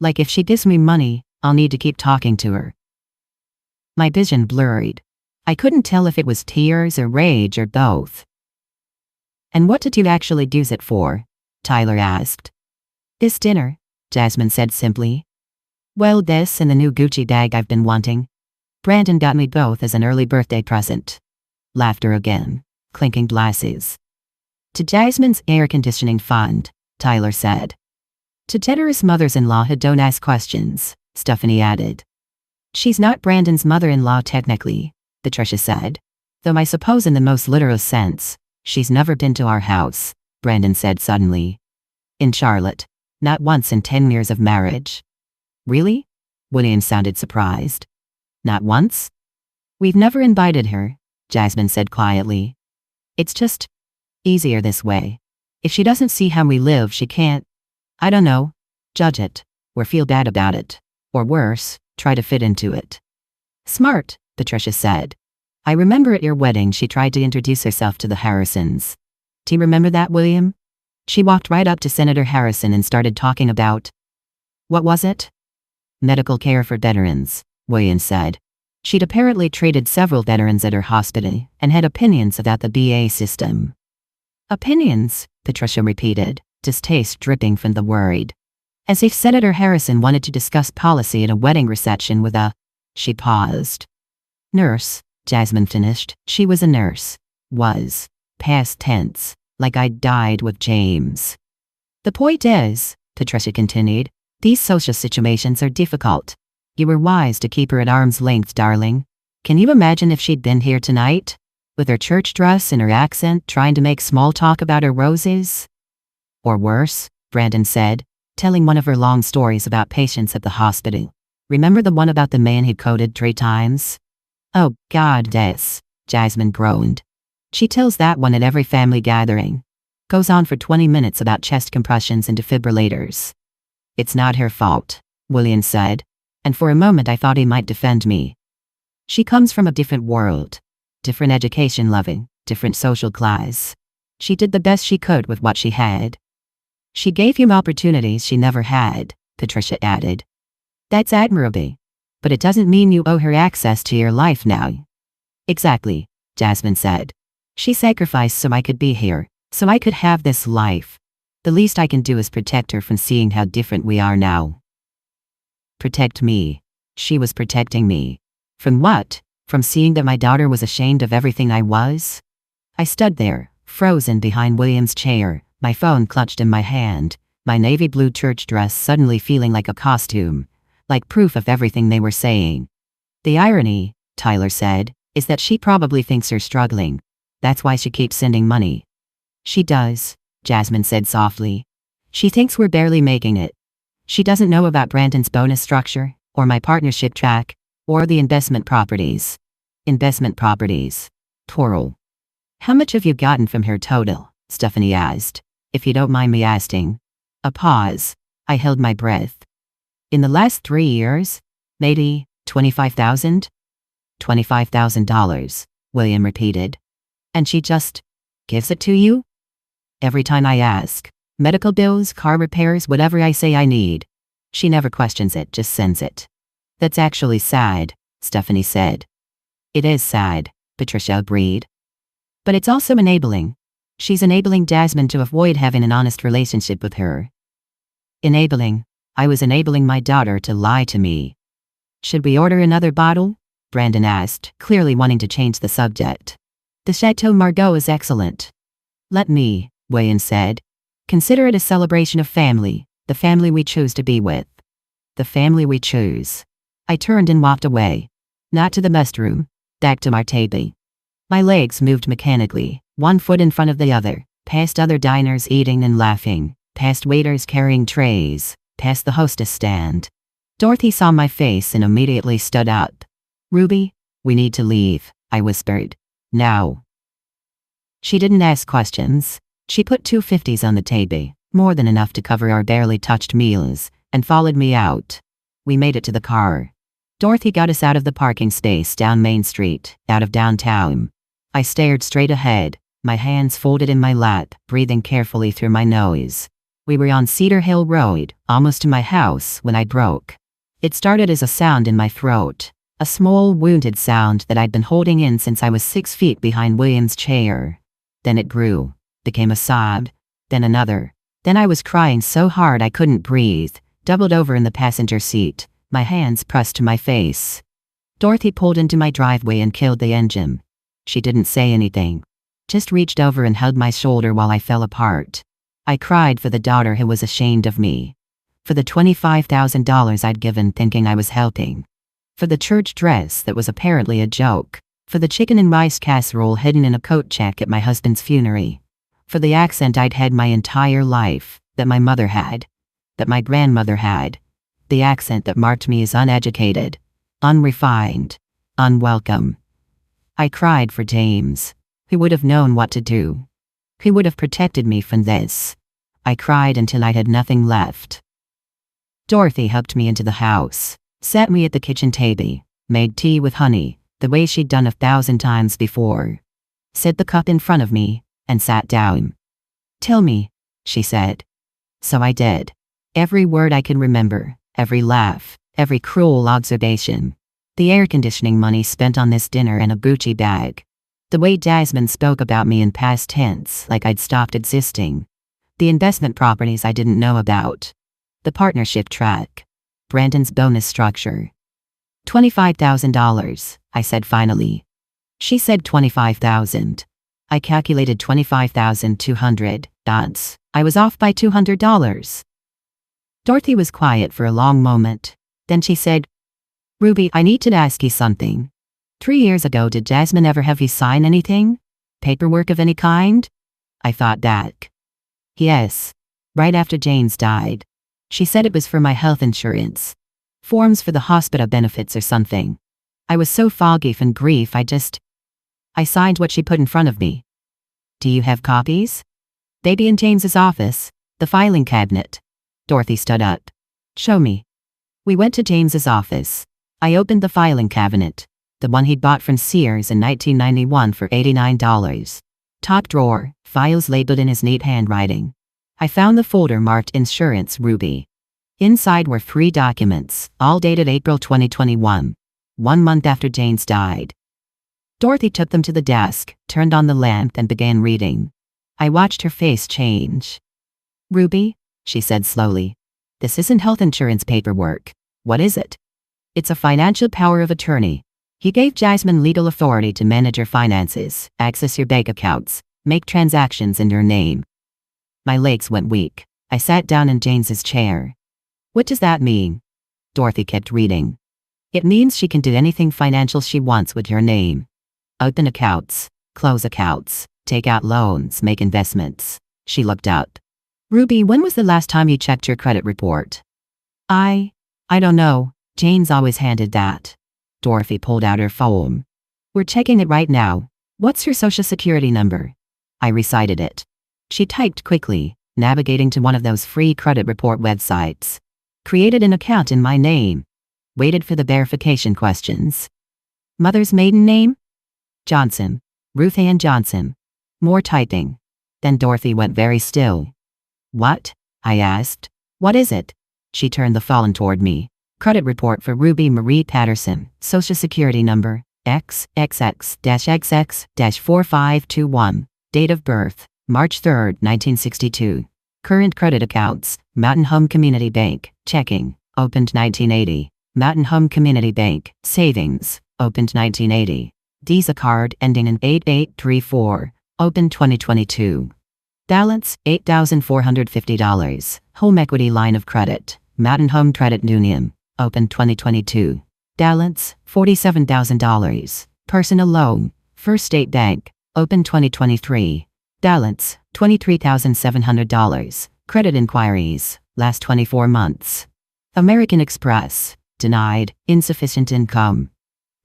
Like if she gives me money, I'll need to keep talking to her. My vision blurred. I couldn't tell if it was tears or rage or both. And what did you actually use it for? Tyler asked. This dinner, Jasmine said simply. Well, this and the new Gucci bag I've been wanting. Brandon got me both as an early birthday present. Laughter again. Clinking glasses. To Jasmine's air conditioning fund, Tyler said. To generous mothers-in-law who don't ask questions, Stephanie added. She's not Brandon's mother-in-law technically, Patricia said. Though I suppose in the most literal sense, she's never been to our house, Brandon said suddenly. In Charlotte. Not once in 10 years of marriage. Really? William sounded surprised. Not once? We've never invited her, Jasmine said quietly. It's just easier this way. If she doesn't see how we live, she can't, I don't know, judge it, or feel bad about it. Or worse, try to fit into it. Smart, Patricia said. I remember at your wedding she tried to introduce herself to the Harrisons. Do you remember that, William? She walked right up to Senator Harrison and started talking about, what was it? Medical care for veterans, William said. She'd apparently treated several veterans at her hospital and had opinions about the VA system. Opinions, Patricia repeated, distaste dripping from the word. As if Senator Harrison wanted to discuss policy at a wedding reception with a... She paused. Nurse, Jasmine finished. She was a nurse. Was. Past tense. Like I'd died with James. The point is, Patricia continued, these social situations are difficult. You were wise to keep her at arm's length, darling. Can you imagine if she'd been here tonight? With her church dress and her accent, trying to make small talk about her roses? Or worse, Brandon said, telling one of her long stories about patients at the hospital. Remember the one about the man who coded 3 times? Oh, God, yes, Jasmine groaned. She tells that one at every family gathering. Goes on for 20 minutes about chest compressions and defibrillators. It's not her fault, William said, and for a moment I thought he might defend me. She comes from a different world. Different education loving, different social class. She did the best she could with what she had. She gave you opportunities she never had, Patricia added. That's admirable. But it doesn't mean you owe her access to your life now. Exactly, Jasmine said. She sacrificed so I could be here, so I could have this life. The least I can do is protect her from seeing how different we are now. Protect me. She was protecting me. From what? From seeing that my daughter was ashamed of everything I was? I stood there, frozen behind William's chair, my phone clutched in my hand, my navy blue church dress suddenly feeling like a costume, like proof of everything they were saying. The irony, Tyler said, is that she probably thinks you're struggling. That's why she keeps sending money. She does, Jasmine said softly. She thinks we're barely making it. She doesn't know about Brandon's bonus structure, or my partnership track, or the investment properties. Investment properties. Plural. How much have you gotten from her total? Stephanie asked. If you don't mind me asking. A pause. I held my breath. In the last 3 years? Maybe $25,000? $25,000, William repeated. And she just gives it to you? Every time I ask. Medical bills, car repairs, whatever I say I need. She never questions it, just sends it. That's actually sad, Stephanie said. It is sad, Patricia agreed. But it's also enabling. She's enabling Jasmine to avoid having an honest relationship with her. Enabling? I was enabling my daughter to lie to me. Should we order another bottle? Brandon asked, clearly wanting to change the subject. The Chateau Margaux is excellent. Let me, William said. Consider it a celebration of family, the family we choose to be with. The family we choose. I turned and walked away. Not to the mess room, back to Martabe. My legs moved mechanically, one foot in front of the other, past other diners eating and laughing, past waiters carrying trays, past the hostess stand. Dorothy saw my face and immediately stood up. Ruby, we need to leave, I whispered. Now. She didn't ask questions. She put 2 50s on the table, more than enough to cover our barely touched meals, and followed me out. We made it to the car. Dorothy got us out of the parking space down Main Street, out of downtown. I stared straight ahead, my hands folded in my lap, breathing carefully through my nose. We were on Cedar Hill Road, almost to my house, when I broke. It started as a sound in my throat, a small, wounded sound that I'd been holding in since I was 6 feet behind William's chair. Then it grew, became a sob, then another. Then I was crying so hard I couldn't breathe, doubled over in the passenger seat, my hands pressed to my face. Dorothy pulled into my driveway and killed the engine. She didn't say anything, just reached over and held my shoulder while I fell apart. I cried for the daughter who was ashamed of me. For the $25,000 I'd given thinking I was helping. For the church dress that was apparently a joke. For the chicken and rice casserole hidden in a coat check at my husband's funeral. For the accent I'd had my entire life, that my mother had, that my grandmother had. The accent that marked me as uneducated, unrefined, unwelcome. I cried for James, who would have known what to do, who would have protected me from this. I cried until I had nothing left. Dorothy helped me into the house, sat me at the kitchen table, made tea with honey, the way she'd done 1,000 times before. Set the cup in front of me, and sat down. Tell me, she said. So I did. Every word I can remember, every laugh, every cruel observation. The air conditioning money spent on this dinner and a Gucci bag. The way Jasmine spoke about me in past tense like I'd stopped existing. The investment properties I didn't know about. The partnership track. Brandon's bonus structure. $25,000, I said finally. She said 25,000. I calculated 25,200. Odds. I was off by $200. Dorothy was quiet for a long moment. Then she said, Ruby, I need to ask you something. 3 years ago, did Jasmine ever have you sign anything? Paperwork of any kind? I thought back. Yes. Right after James died. She said it was for my health insurance. Forms for the hospital benefits or something. I was so foggy from grief I signed what she put in front of me. Do you have copies? They'd be in James's office, the filing cabinet. Dorothy stood up. Show me. We went to James's office. I opened the filing cabinet, the one he'd bought from Sears in 1991 for $89. Top drawer, files labeled in his neat handwriting. I found the folder marked Insurance Ruby. Inside were 3 documents, all dated April 2021, 1 month after James died. Dorothy took them to the desk, turned on the lamp and began reading. I watched her face change. Ruby, she said slowly. This isn't health insurance paperwork. What is it? It's a financial power of attorney. He gave Jasmine legal authority to manage your finances, access your bank accounts, make transactions in your name. My legs went weak. I sat down in James's chair. What does that mean? Dorothy kept reading. It means she can do anything financial she wants with your name. Open accounts, close accounts, take out loans, make investments. She looked up. Ruby, when was the last time you checked your credit report? I don't know. Jane's always handed that. Dorothy pulled out her phone. We're checking it right now. What's your social security number? I recited it. She typed quickly, navigating to one of those free credit report websites. Created an account in my name. Waited for the verification questions. Mother's maiden name? Johnson. Ruth Ann Johnson. More typing. Then Dorothy went very still. What? I asked. What is it? She turned the phone toward me. Credit report for Ruby Marie Patterson. Social security number XXX-XX-4521. Date of birth March 3, 1962. Current credit accounts Mountain Home Community Bank. Checking. Opened 1980. Mountain Home Community Bank. Savings. Opened 1980. Visa card ending in 8834. Opened 2022. Balance $8,450. Home equity line of credit. Mountain Home Credit Union. Opened 2022. Balance $47,000. Personal loan. First State Bank. Opened 2023. Balance $23,700. Credit inquiries. Last 24 months. American Express. Denied. Insufficient income.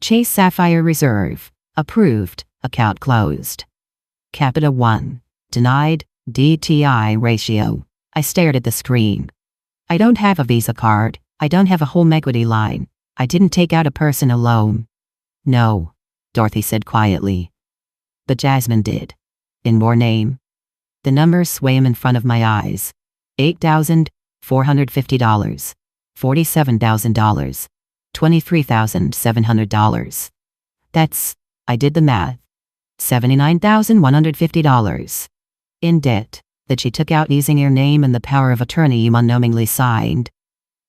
Chase Sapphire Reserve. Approved. Account closed. Capita One. Denied. DTI ratio. I stared at the screen. I don't have a Visa card. I don't have a home equity line. I didn't take out a personal loan. No, Dorothy said quietly. But Jasmine did. In your name. The numbers swam in front of my eyes. $8,450. $47,000. $23,700. I did the math. $79,150. In debt, that she took out using your name and the power of attorney you unknowingly signed.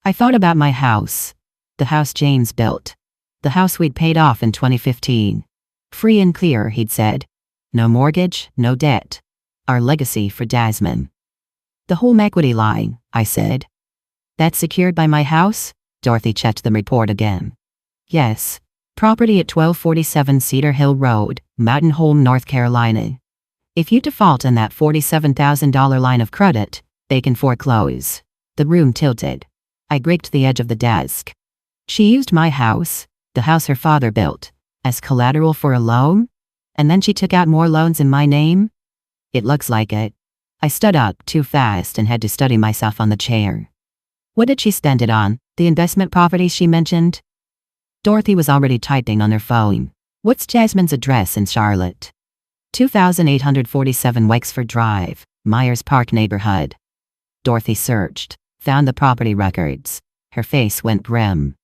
I thought about my house. The house James built. The house we'd paid off in 2015. Free and clear, he'd said. No mortgage, no debt. Our legacy for Jasmine. The home equity line, I said. That's secured by my house? Dorothy checked the report again. Yes. Property at 1247 Cedar Hill Road, Mountain Home, North Carolina. If you default on that $47,000 line of credit, they can foreclose. The room tilted. I gripped the edge of the desk. She used my house, the house her father built, as collateral for a loan? And then she took out more loans in my name? It looks like it. I stood up too fast and had to steady myself on the chair. What did she spend it on? The investment properties she mentioned? Dorothy was already typing on her phone. What's Jasmine's address in Charlotte? 2847 Wexford Drive, Myers Park neighborhood. Dorothy searched, found the property records. Her face went grim.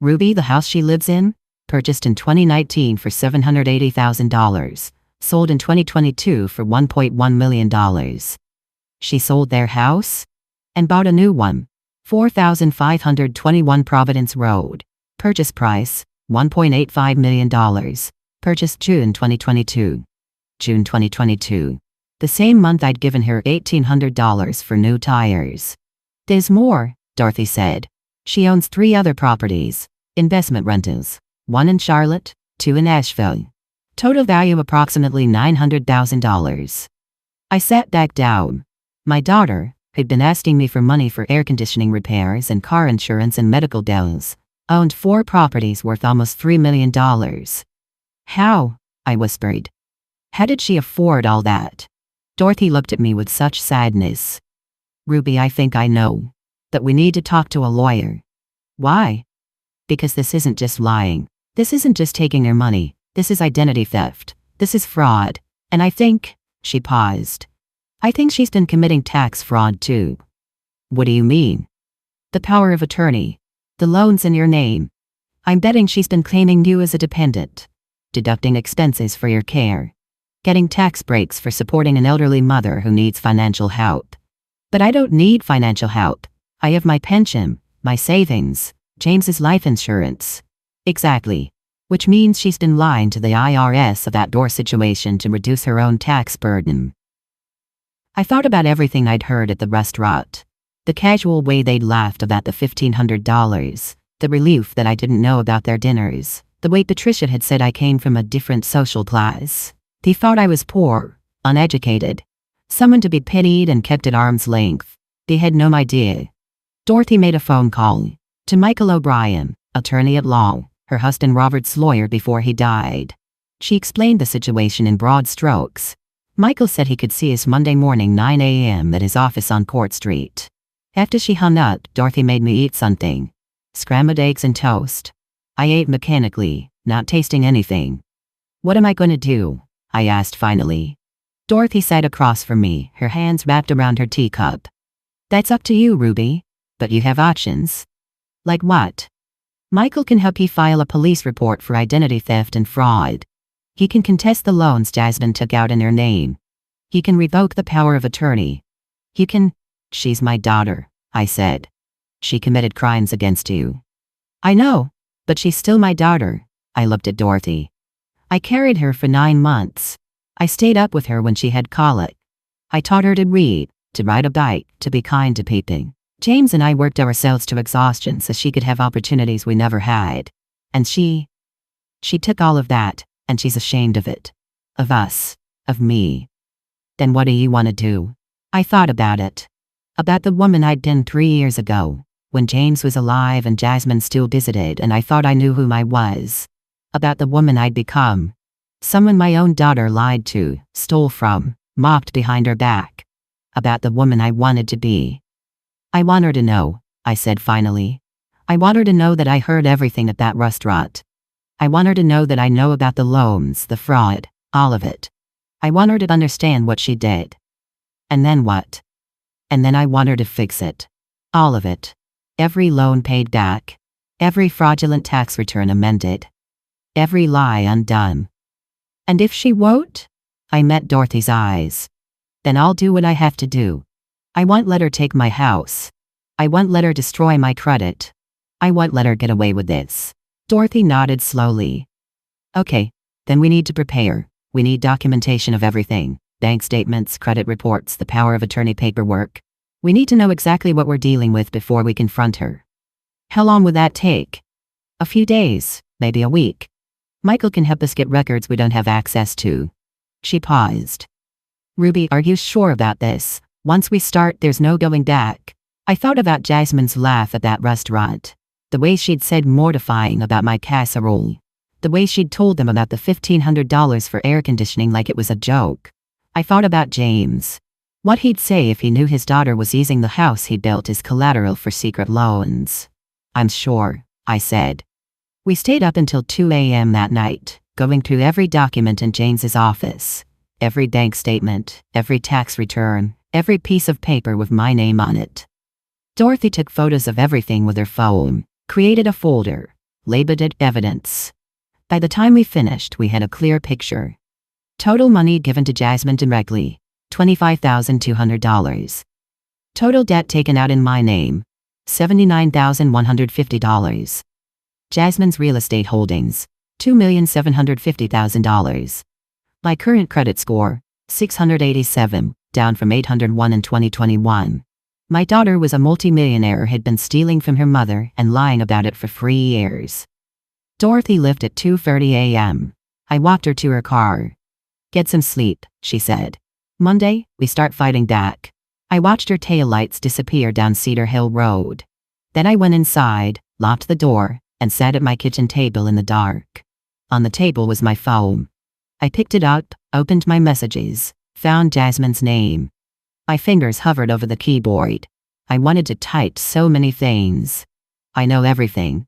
Ruby, the house she lives in? Purchased in 2019 for $780,000. Sold in 2022 for $1.1 million. She sold their house? And bought a new one. 4521 Providence Road. Purchase price, $1.85 million. Purchased June 2022. June 2022. The same month I'd given her $1,800 for new tires. There's more, Dorothy said. She owns 3 other properties. Investment rentals. 1 in Charlotte, 2 in Asheville. Total value approximately $900,000. I sat back down. My daughter, who'd been asking me for money for air conditioning repairs and car insurance and medical bills, owned 4 properties worth almost $3 million. How? I whispered. How did she afford all that? Dorothy looked at me with such sadness. Ruby, I think I know. That we need to talk to a lawyer. Why? Because this isn't just lying. This isn't just taking her money. This is identity theft. This is fraud. And I think, she paused. I think she's been committing tax fraud too. What do you mean? The power of attorney. The loans in your name. I'm betting she's been claiming you as a dependent. Deducting expenses for your care. Getting tax breaks for supporting an elderly mother who needs financial help. But I don't need financial help. I have my pension, my savings, James's life insurance. Exactly. Which means she's been lying to the IRS about your situation to reduce her own tax burden. I thought about everything I'd heard at the restaurant. The casual way they'd laughed about the $1,500, the relief that I didn't know about their dinners, the way Patricia had said I came from a different social class. They thought I was poor, uneducated, someone to be pitied and kept at arm's length. They had no idea. Dorothy made a phone call to Michael O'Brien, attorney at law, her husband Robert's lawyer before he died. She explained the situation in broad strokes. Michael said he could see us Monday morning 9 a.m. at his office on Court Street. After she hung up, Dorothy made me eat something. Scrambled eggs and toast. I ate mechanically, not tasting anything. What am I going to do? I asked finally. Dorothy sat across from me, her hands wrapped around her teacup. That's up to you, Ruby. But you have options. Like what? Michael can help you file a police report for identity theft and fraud. He can contest the loans Jasmine took out in her name. He can revoke the power of attorney. He can... She's my daughter, I said. She committed crimes against you. I know, but she's still my daughter. I looked at Dorothy. I carried her for 9 months. I stayed up with her when she had colic. I taught her to read, to ride a bike, to be kind to people. James and I worked ourselves to exhaustion so she could have opportunities we never had. And she took all of that, and she's ashamed of it. Of us. Of me. Then what do you want to do? I thought about it. About the woman I'd been 3 years ago, when James was alive and Jasmine still visited and I thought I knew who I was. About the woman I'd become. Someone my own daughter lied to, stole from, mocked behind her back. About the woman I wanted to be. I want her to know, I said finally. I want her to know that I heard everything at that restaurant. I want her to know that I know about the loans, the fraud, all of it. I want her to understand what she did. And then what? And then I want her to fix it. All of it. Every loan paid back. Every fraudulent tax return amended. Every lie undone. And if she won't? I met Dorothy's eyes. Then I'll do what I have to do. I won't let her take my house. I won't let her destroy my credit. I won't let her get away with this. Dorothy nodded slowly. Okay, then we need to prepare. We need documentation of everything. Bank statements, credit reports, the power of attorney paperwork. We need to know exactly what we're dealing with before we confront her. How long would that take? A few days, maybe a week. Michael can help us get records we don't have access to. She paused. Ruby, are you sure about this? Once we start, there's no going back. I thought about Jasmine's laugh at that restaurant. The way she'd said mortifying about my casserole. The way she'd told them about the $1,500 for air conditioning like it was a joke. I thought about James. What he'd say if he knew his daughter was using the house he built as collateral for secret loans. I'm sure, I said. We stayed up until 2 a.m. that night, going through every document in James's office. Every bank statement, every tax return, every piece of paper with my name on it. Dorothy took photos of everything with her phone, created a folder, labeled it evidence. By the time we finished, we had a clear picture. Total money given to Jasmine directly, $25,200. Total debt taken out in my name, $79,150. Jasmine's real estate holdings, $2,750,000. My current credit score, 687, down from 801 in 2021. My daughter was a multimillionaire who had been stealing from her mother and lying about it for 3 years. Dorothy left at 2:30 a.m. I walked her to her car. Get some sleep, she said. Monday, we start fighting back. I watched her taillights disappear down Cedar Hill Road. Then I went inside, locked the door, and sat at my kitchen table in the dark. On the table was my phone. I picked it up, opened my messages, found Jasmine's name. My fingers hovered over the keyboard. I wanted to type so many things. I know everything.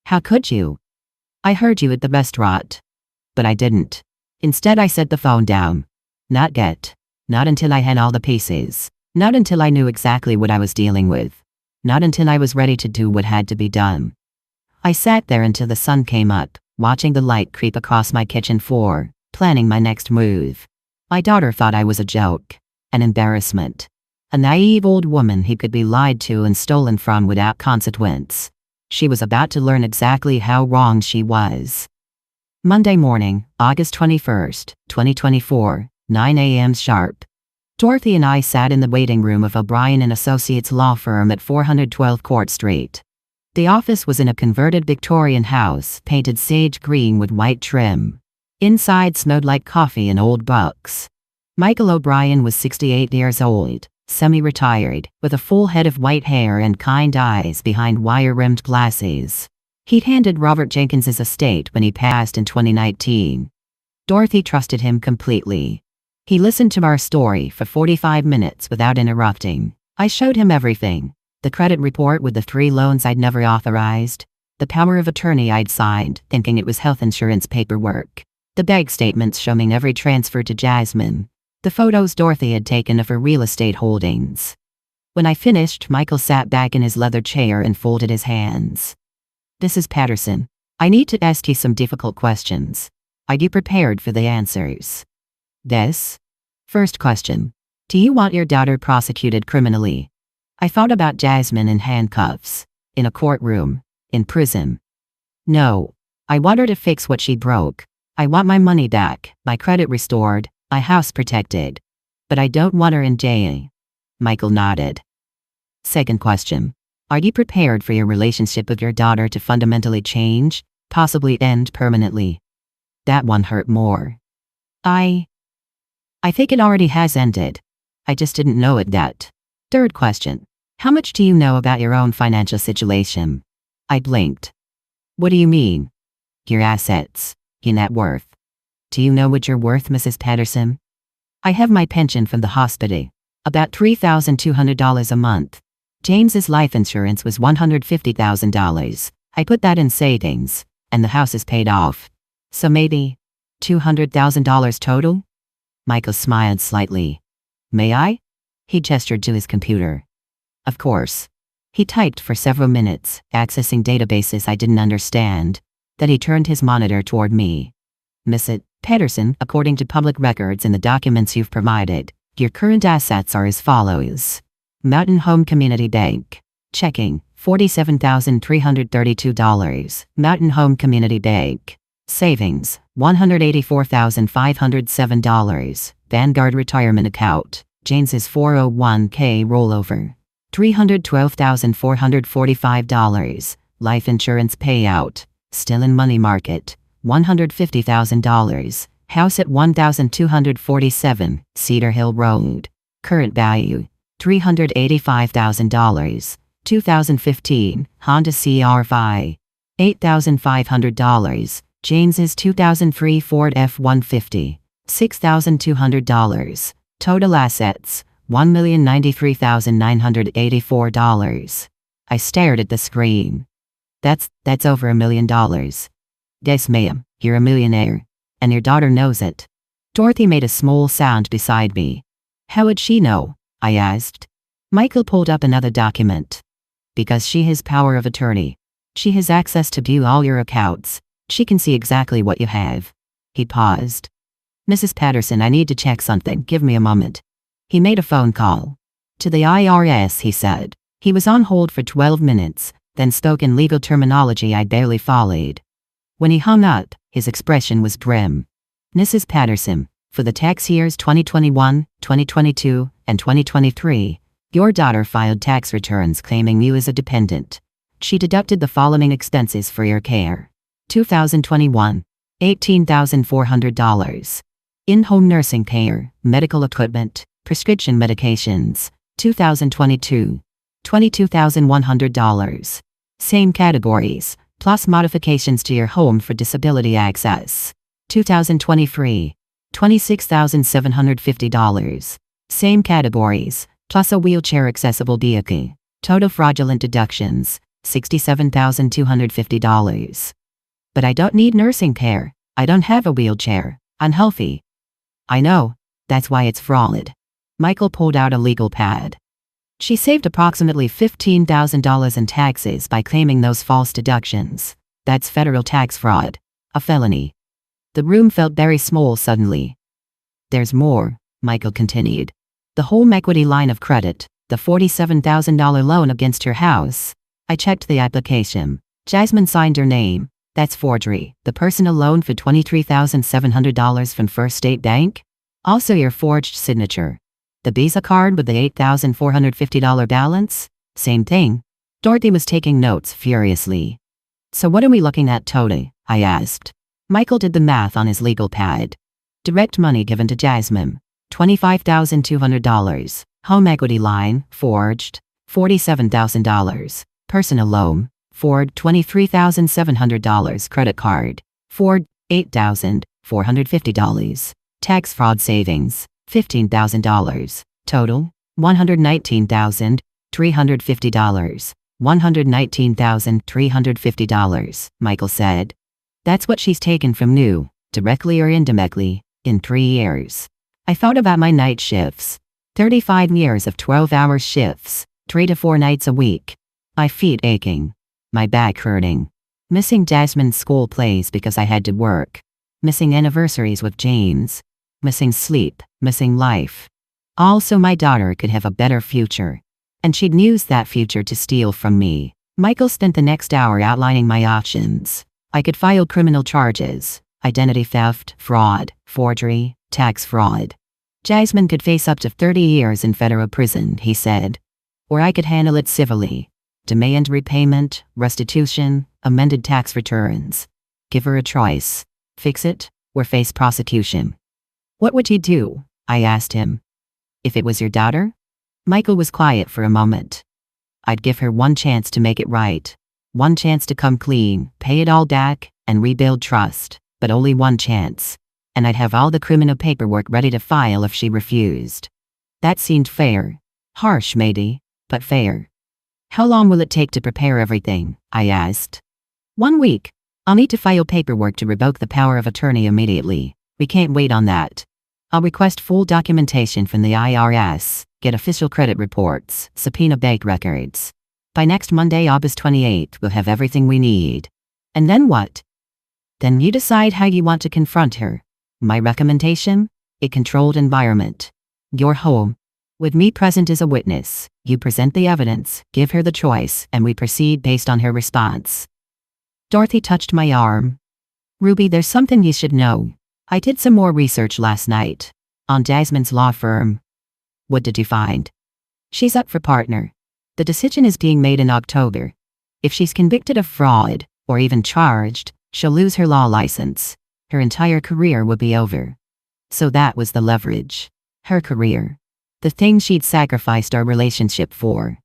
How could you? I heard you at the restaurant. But I didn't. Instead I set the phone down. Not yet. Not until I had all the pieces. Not until I knew exactly what I was dealing with. Not until I was ready to do what had to be done. I sat there until the sun came up, watching the light creep across my kitchen floor, planning my next move. My daughter thought I was a joke, an embarrassment. A naive old woman who could be lied to and stolen from without consequence. She was about to learn exactly how wrong she was. Monday morning, August 21st, 2024, 9 a.m. sharp. Dorothy and I sat in the waiting room of O'Brien & Associates law firm at 412 Court Street. The office was in a converted Victorian house, painted sage green with white trim. Inside smelled like coffee and old books. Michael O'Brien was 68 years old, semi-retired, with a full head of white hair and kind eyes behind wire-rimmed glasses. He'd handed Robert Jenkins's estate when he passed in 2019. Dorothy trusted him completely. He listened to our story for 45 minutes without interrupting. I showed him everything. The credit report with the 3 loans I'd never authorized. The power of attorney I'd signed, thinking it was health insurance paperwork. The bank statements showing every transfer to Jasmine. The photos Dorothy had taken of her real estate holdings. When I finished, Michael sat back in his leather chair and folded his hands. "Mrs. Patterson, I need to ask you some difficult questions. Are you prepared for the answers?" "Yes." First question. Do you want your daughter prosecuted criminally? I thought about Jasmine in handcuffs. In a courtroom. In prison. No. I want her to fix what she broke. I want my money back, my credit restored, my house protected. But I don't want her in jail. Michael nodded. Second question. Are you prepared for your relationship with your daughter to fundamentally change, possibly end permanently? That one hurt more. I think it already has ended. I just didn't know it yet. Third question. How much do you know about your own financial situation? I blinked. What do you mean? Your assets. Your net worth. Do you know what you're worth, Mrs. Patterson? I have my pension from the hospital. About $3,200 a month. James's life insurance was $150,000. I put that in savings, and the house is paid off. So maybe $200,000 total? Michael smiled slightly. May I? He gestured to his computer. Of course. He typed for several minutes, accessing databases I didn't understand. Then he turned his monitor toward me. Mrs. Patterson, according to public records and the documents you've provided, your current assets are as follows. Mountain Home Community Bank. Checking, $47,332. Mountain Home Community Bank. Savings, $184,507. Vanguard Retirement Account. James's 401k rollover. $312,445. Life insurance payout. Still in money market. $150,000. House at 1247 Cedar Hill Road. Current value. $385,000. 2015 Honda CR-V. $8,500. James's 2003 Ford F-150. $6,200. Total assets. $1,093,984. I stared at the screen. That's over $1 million. Yes, ma'am, you're a millionaire. And your daughter knows it. Dorothy made a small sound beside me. How would she know? I asked. Michael pulled up another document. Because she has power of attorney. She has access to view all your accounts. She can see exactly what you have. He paused. Mrs. Patterson, I need to check something. Give me a moment. He made a phone call. To the IRS, he said. He was on hold for 12 minutes, then spoke in legal terminology I barely followed. When he hung up, his expression was grim. Mrs. Patterson, for the tax years 2021, 2022, and 2023, your daughter filed tax returns claiming you as a dependent. She deducted the following expenses for your care. 2021, $18,400. In-home nursing care, medical equipment, prescription medications. 2022, $22,100. Same categories, plus modifications to your home for disability access. 2023, $26,750. Same categories, plus a wheelchair accessible vehicle. Total fraudulent deductions, $67,250. But I don't need nursing care. I don't have a wheelchair. I'm healthy. I know. That's why it's fraud. Michael pulled out a legal pad. She saved approximately $15,000 in taxes by claiming those false deductions. That's federal tax fraud. A felony. The room felt very small suddenly. There's more, Michael continued. The home equity line of credit, the $47,000 loan against your house. I checked the application. Jasmine signed her name. That's forgery. The personal loan for $23,700 from First State Bank? Also your forged signature. The Visa card with the $8,450 balance? Same thing. Dorothy was taking notes furiously. So what are we looking at total? I asked. Michael did the math on his legal pad. Direct money given to Jasmine. $25,200. Home equity line, forged, $47,000. Personal loan, Ford $23,700. Credit card, Ford, $8,450. Tax fraud savings, $15,000. Total, $119,350. $119,350, Michael said. That's what she's taken from you, directly or indirectly, in 3 years. I thought about my night shifts. 35 years of 12-hour shifts, 3 to 4 nights a week. My feet aching. My back hurting. Missing Jasmine's school plays because I had to work. Missing anniversaries with James. Missing sleep, missing life. All so my daughter could have a better future. And she'd use that future to steal from me. Michael spent the next hour outlining my options. I could file criminal charges, identity theft, fraud, forgery, tax fraud. Jasmine could face up to 30 years in federal prison, he said. Or I could handle it civilly. Demand repayment, restitution, amended tax returns. Give her a choice. Fix it, or face prosecution. What would you do? I asked him. If it was your daughter? Michael was quiet for a moment. I'd give her one chance to make it right. One chance to come clean, pay it all back, and rebuild trust. But only one chance. And I'd have all the criminal paperwork ready to file if she refused. That seemed fair. Harsh, maybe, but fair. How long will it take to prepare everything? I asked. 1 week. I'll need to file paperwork to revoke the power of attorney immediately. We can't wait on that. I'll request full documentation from the IRS, get official credit reports, subpoena bank records. By next Monday, August 28th, we'll have everything we need. And then what? Then you decide how you want to confront her. My recommendation? A controlled environment. Your home. With me present as a witness, you present the evidence, give her the choice, and we proceed based on her response. Dorothy touched my arm. Ruby, there's something you should know. I did some more research last night. On Jasmine's law firm. What did you find? She's up for partner. The decision is being made in October. If she's convicted of fraud, or even charged, she'll lose her law license. Her entire career will be over. So that was the leverage. Her career. The thing she'd sacrificed our relationship for.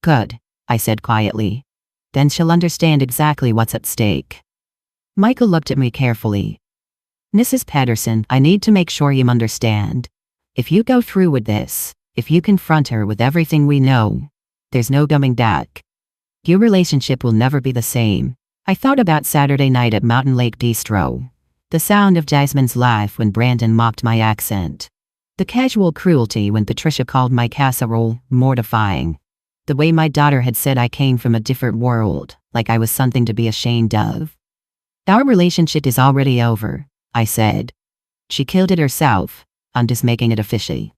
Good, I said quietly. Then she'll understand exactly what's at stake. Michael looked at me carefully. Mrs. Patterson, I need to make sure you understand. If you go through with this, if you confront her with everything we know, there's no coming back. Your relationship will never be the same. I thought about Saturday night at Mountain Lake Bistro. The sound of Jasmine's laugh when Brandon mocked my accent. The casual cruelty when Patricia called my casserole mortifying. The way my daughter had said I came from a different world, like I was something to be ashamed of. Our relationship is already over, I said. She killed it herself. I'm just making it official.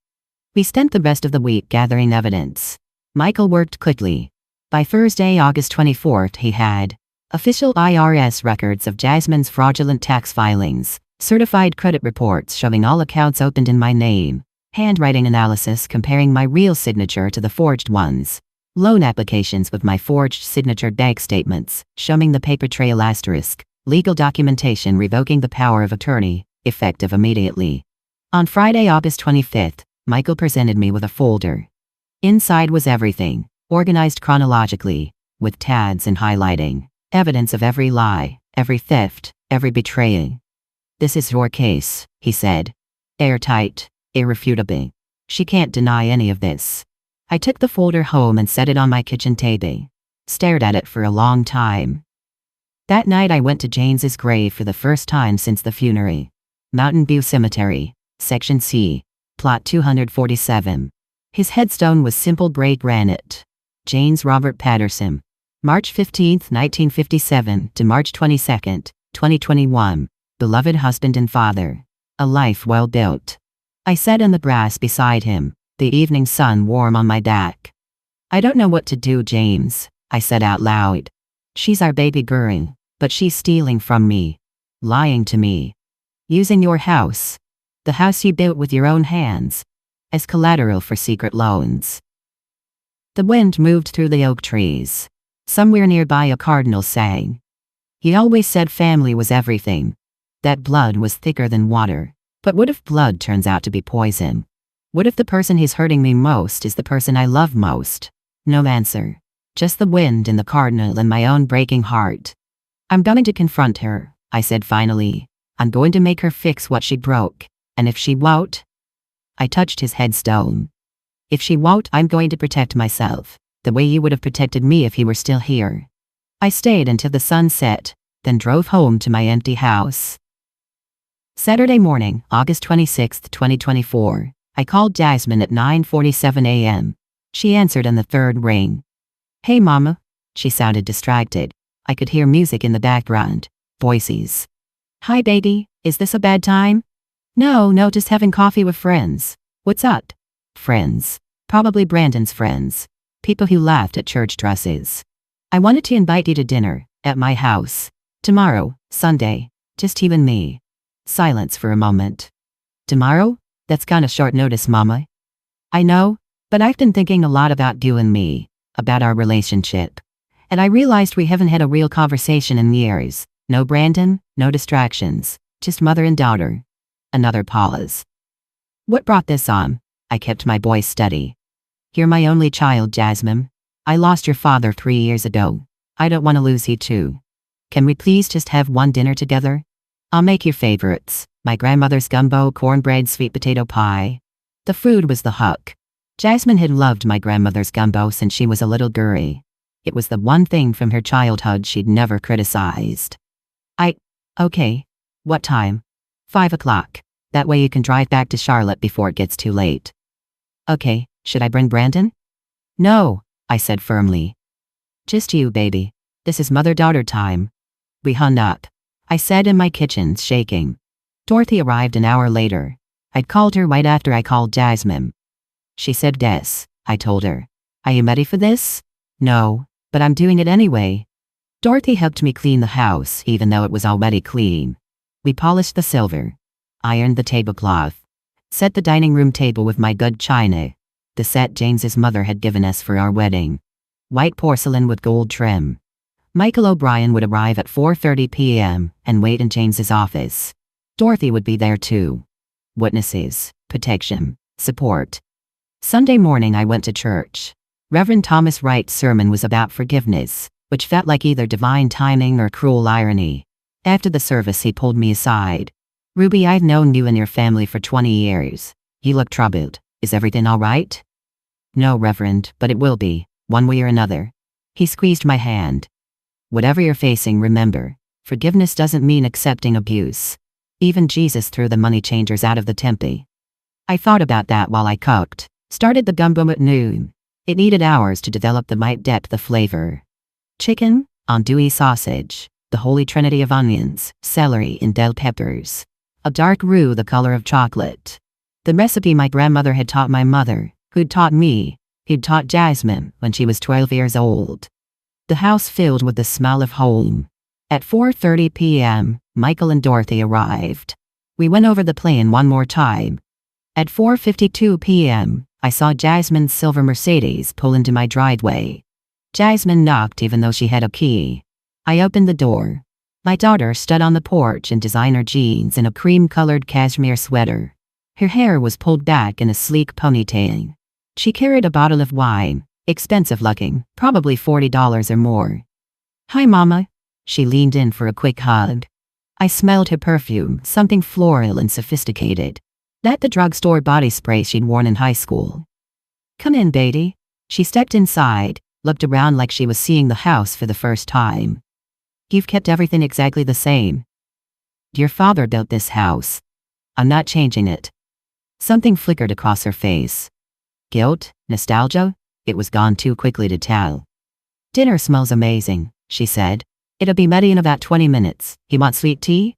We spent the rest of the week gathering evidence. Michael worked quickly. By Thursday, August 24th, he had official IRS records of Jasmine's fraudulent tax filings, certified credit reports showing all accounts opened in my name, handwriting analysis comparing my real signature to the forged ones, loan applications with my forged signature bank statements, showing the paper trail asterisk, legal documentation revoking the power of attorney, effective immediately. On Friday, August 25th, Michael presented me with a folder. Inside was everything, organized chronologically, with tabs and highlighting, evidence of every lie, every theft, every betrayal. This is your case, he said. Airtight, irrefutable. She can't deny any of this. I took the folder home and set it on my kitchen table. Stared at it for a long time. That night I went to James's grave for the first time since the funeral. Mountain View Cemetery, Section C, Plot 247. His headstone was simple gray granite. James Robert Patterson. March 15, 1957 to March 22, 2021. Beloved husband and father. A life well built. I sat in the grass beside him, the evening sun warm on my back. I don't know what to do, James, I said out loud. She's our baby girl, but she's stealing from me. Lying to me. Using your house. The house you built with your own hands. As collateral for secret loans. The wind moved through the oak trees. Somewhere nearby a cardinal sang. He always said family was everything. That blood was thicker than water. But what if blood turns out to be poison? What if the person who's hurting me most is the person I love most? No answer. Just the wind in the cardinal and my own breaking heart. I'm going to confront her, I said finally. I'm going to make her fix what she broke. And if she won't? I touched his headstone. If she won't, I'm going to protect myself, the way you would have protected me if you were still here. I stayed until the sun set, then drove home to my empty house. Saturday morning, August 26, 2024. I called Jasmine at 9:47 a.m. She answered on the third ring. Hey mama. She sounded distracted. I could hear music in the background. Voices. Hi baby, is this a bad time? No, just having coffee with friends. What's up? Friends. Probably Brandon's friends. People who laughed at church dresses. I wanted to invite you to dinner, at my house. Tomorrow, Sunday. Just you and me. Silence for a moment. Tomorrow? That's kinda short notice, mama. I know, but I've been thinking a lot about you and me, about our relationship. And I realized we haven't had a real conversation in years. No Brandon, no distractions, just mother and daughter. Another pause. What brought this on? I kept my voice steady. You're my only child, Jasmine. I lost your father 3 years ago. I don't want to lose you too. Can we please just have one dinner together? I'll make your favorites. My grandmother's gumbo, cornbread, sweet potato pie. The food was the hook. Jasmine had loved my grandmother's gumbo since she was a little girl. It was the one thing from her childhood she'd never criticized. Okay. What time? 5 o'clock. That way you can drive back to Charlotte before it gets too late. Okay, should I bring Brandon? No, I said firmly. Just you, baby. This is mother-daughter time. We hung up. I sat in my kitchen, shaking. Dorothy arrived an hour later. I'd called her right after I called Jasmine. She said yes, I told her. Are you ready for this? No, but I'm doing it anyway. Dorothy helped me clean the house, even though it was already clean. We polished the silver, ironed the tablecloth, set the dining room table with my good china, the set James's mother had given us for our wedding. White porcelain with gold trim. Michael O'Brien would arrive at 4:30 p.m. and wait in James's office. Dorothy would be there too. Witnesses, protection, support. Sunday morning I went to church. Reverend Thomas Wright's sermon was about forgiveness, which felt like either divine timing or cruel irony. After the service he pulled me aside. Ruby, I've known you and your family for 20 years. You look troubled. Is everything all right? No, Reverend, but it will be, one way or another. He squeezed my hand. Whatever you're facing, remember, forgiveness doesn't mean accepting abuse. Even Jesus threw the money changers out of the temple. I thought about that while I cooked. Started the gumbo at noon. It needed hours to develop the right depth of flavor. Chicken, andouille sausage, the holy trinity of onions, celery, and bell peppers. A dark roux the color of chocolate. The recipe my grandmother had taught my mother, who'd taught me, who'd taught Jasmine when she was 12 years old. The house filled with the smell of home. At 4:30 p.m., Michael and Dorothy arrived. We went over the plan one more time. At 4:52 p.m., I saw Jasmine's silver Mercedes pull into my driveway. Jasmine knocked even though she had a key. I opened the door. My daughter stood on the porch in designer jeans and a cream-colored cashmere sweater. Her hair was pulled back in a sleek ponytail. She carried a bottle of wine, expensive-looking, probably $40 or more. Hi, Mama. She leaned in for a quick hug. I smelled her perfume, something floral and sophisticated. That the drugstore body spray she'd worn in high school. Come in, baby. She stepped inside, looked around like she was seeing the house for the first time. You've kept everything exactly the same. Your father built this house. I'm not changing it. Something flickered across her face. Guilt? Nostalgia? It was gone too quickly to tell. Dinner smells amazing, she said. It'll be ready in about 20 minutes. You want sweet tea?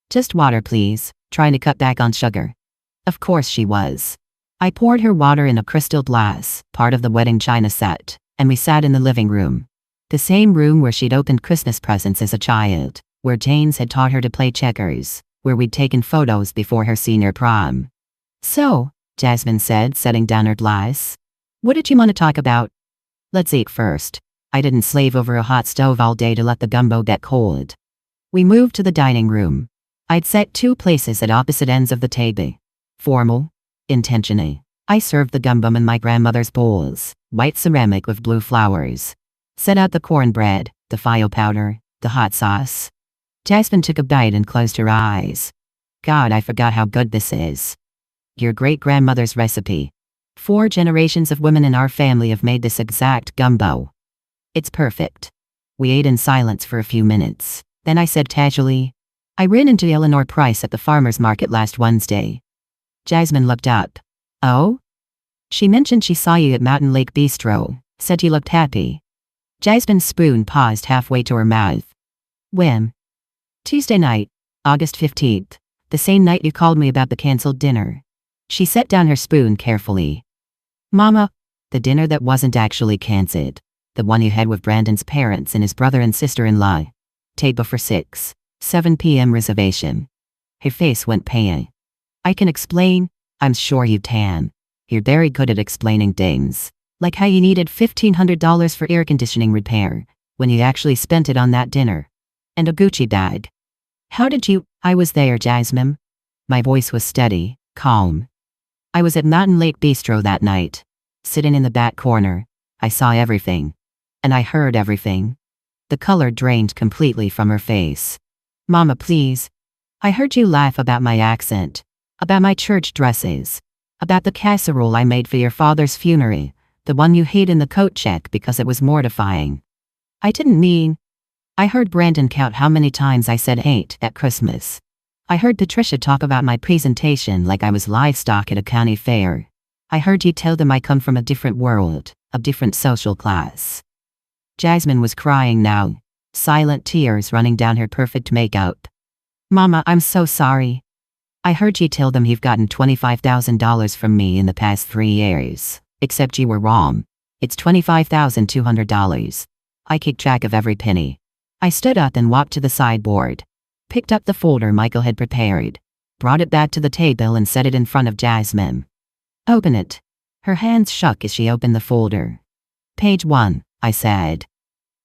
Just water, please, trying to cut back on sugar. Of course she was. I poured her water in a crystal glass, part of the wedding china set, and we sat in the living room. The same room where she'd opened Christmas presents as a child, where James had taught her to play checkers, where we'd taken photos before her senior prom. So, Jasmine said, setting down her glass. What did you want to talk about? Let's eat first. I didn't slave over a hot stove all day to let the gumbo get cold. We moved to the dining room. I'd set two places at opposite ends of the table. Formal, intentional. I served the gumbo in my grandmother's bowls, white ceramic with blue flowers. Set out the cornbread, the file powder, the hot sauce. Jasmine took a bite and closed her eyes. God, I forgot how good this is. Your great-grandmother's recipe. 4 generations of women in our family have made this exact gumbo. It's perfect. We ate in silence for a few minutes. Then I said casually, I ran into Eleanor Price at the farmer's market last Wednesday. Jasmine looked up. Oh? She mentioned she saw you at Mountain Lake Bistro, said you looked happy. Jasmine's spoon paused halfway to her mouth. When? Tuesday night, August 15th, the same night you called me about the canceled dinner. She set down her spoon carefully. Mama, the dinner that wasn't actually canceled. The one you had with Brandon's parents and his brother and sister-in-law. Table for 6, 7 p.m. reservation. Her face went pale. I can explain. I'm sure you can. You're very good at explaining things. Like how you needed $1,500 for air conditioning repair, when you actually spent it on that dinner. And a Gucci bag. How did you? I was there, Jasmine. My voice was steady, calm. I was at Mountain Lake Bistro that night. Sitting in the back corner. I saw everything. And I heard everything. The color drained completely from her face. Mama, please. I heard you laugh about my accent. About my church dresses. About the casserole I made for your father's funeral. The one you hid in the coat check because it was mortifying. I didn't mean. I heard Brandon count how many times I said hate at Christmas. I heard Patricia talk about my presentation like I was livestock at a county fair. I heard you tell them I come from a different world, a different social class. Jasmine was crying now, silent tears running down her perfect makeup. Mama, I'm so sorry. I heard you tell them you've gotten $25,000 from me in the past 3 years. Except you were wrong. It's $25,200. I keep track of every penny. I stood up and walked to the sideboard. Picked up the folder Michael had prepared. Brought it back to the table and set it in front of Jasmine. Open it. Her hands shook as she opened the folder. Page 1, I said.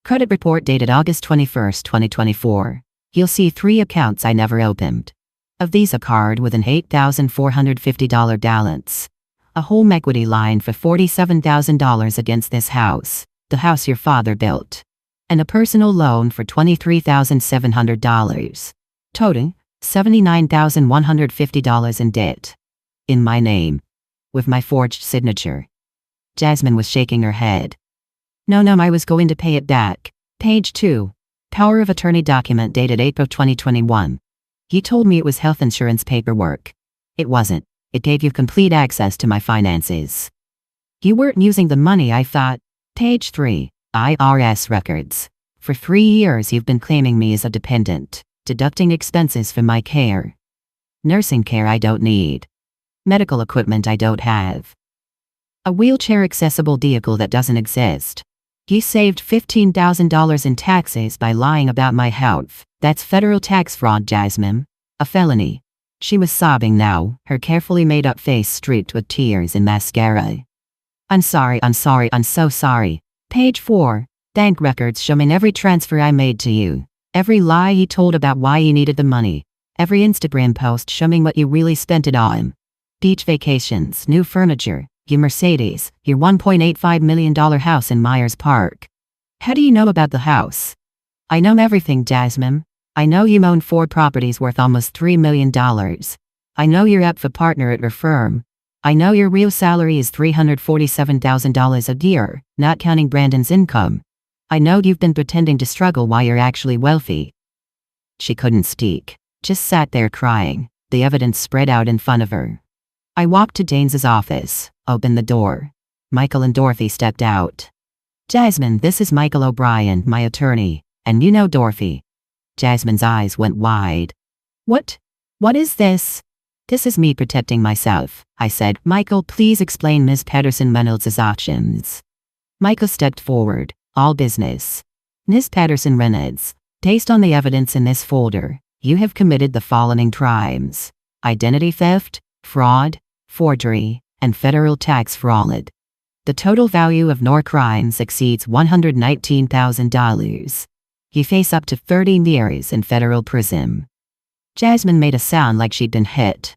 Credit report dated August 21st, 2024. You'll see 3 accounts I never opened. A Visa card with an $8,450 balance. A home equity line for $47,000 against this house, the house your father built. And a personal loan for $23,700. Total, $79,150 in debt. In my name. With my forged signature. Jasmine was shaking her head. No, I was going to pay it back. Page 2. Power of attorney document dated April 2021. You told me it was health insurance paperwork. It wasn't. It gave you complete access to my finances. You weren't using the money, I thought. Page 3. IRS records. For 3 years you've been claiming me as a dependent, deducting expenses for my care. Nursing care I don't need. Medical equipment I don't have. A wheelchair-accessible vehicle that doesn't exist. You saved $15,000 in taxes by lying about my health. That's federal tax fraud, Jasmine. A felony. She was sobbing now, her carefully made-up face streaked with tears and mascara. I'm so sorry. Page 4. Bank records showing every transfer I made to you. Every lie you told about why you needed the money. Every Instagram post showing what you really spent it on. Beach vacations, new furniture, your Mercedes, your $1.85 million house in Myers Park. How do you know about the house? I know everything, Jasmine. I know you own 4 properties worth almost $3 million. I know you're up for partner at your firm. I know your real salary is $347,000 a year, not counting Brandon's income. I know you've been pretending to struggle while you're actually wealthy. She couldn't speak, just sat there crying, the evidence spread out in front of her. I walked to Janes's office, opened the door. Michael and Dorothy stepped out. Jasmine, this is Michael O'Brien, my attorney, and you know Dorothy. Jasmine's eyes went wide. What? What is this? This is me protecting myself, I said. Michael, please explain Ms. Patterson Reynolds' options. Michael stepped forward, all business. Ms. Patterson Reynolds, based on the evidence in this folder, you have committed the following crimes: identity theft, fraud, forgery, and federal tax fraud. The total value of your crimes exceeds $119,000. You face up to 13 years in federal prison. Jasmine made a sound like she'd been hit.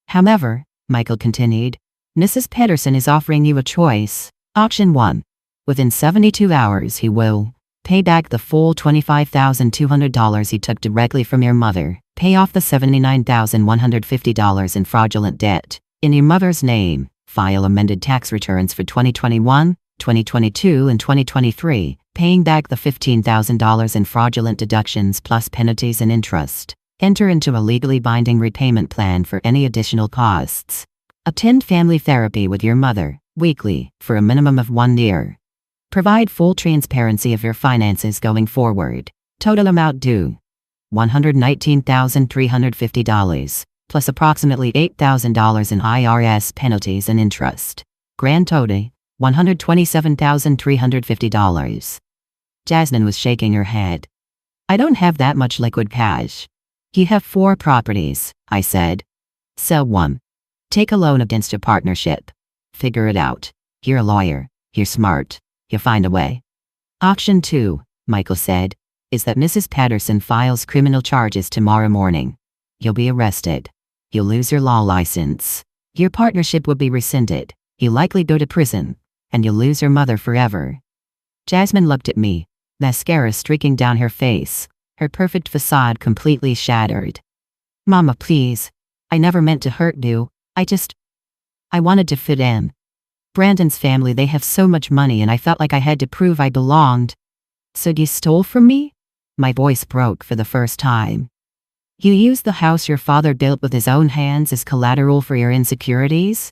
However, Michael continued, Mrs. Pedersen is offering you a choice. Option 1. Within 72 hours he will pay back the full $25,200 he took directly from your mother, pay off the $79,150 in fraudulent debt in your mother's name, file amended tax returns for 2021, 2022 and 2023, paying back the $15,000 in fraudulent deductions plus penalties and interest. Enter into a legally binding repayment plan for any additional costs. Attend family therapy with your mother, weekly, for a minimum of 1 year. Provide full transparency of your finances going forward. Total amount due: $119,350, plus approximately $8,000 in IRS penalties and interest. Grand total, $127,350. Jasmine was shaking her head. I don't have that much liquid cash. You have 4 properties, I said. Sell one. Take a loan against a partnership. Figure it out. You're a lawyer. You're smart. You'll find a way. Option 2, Michael said, is that Mrs. Patterson files criminal charges tomorrow morning. You'll be arrested. You'll lose your law license. Your partnership will be rescinded. You'll likely go to prison. And you'll lose your mother forever. Jasmine looked at me, mascara streaking down her face, her perfect facade completely shattered. Mama, please. I never meant to hurt you. I wanted to fit in. Brandon's family, they have so much money and I felt like I had to prove I belonged. So you stole from me? My voice broke for the first time. You used the house your father built with his own hands as collateral for your insecurities?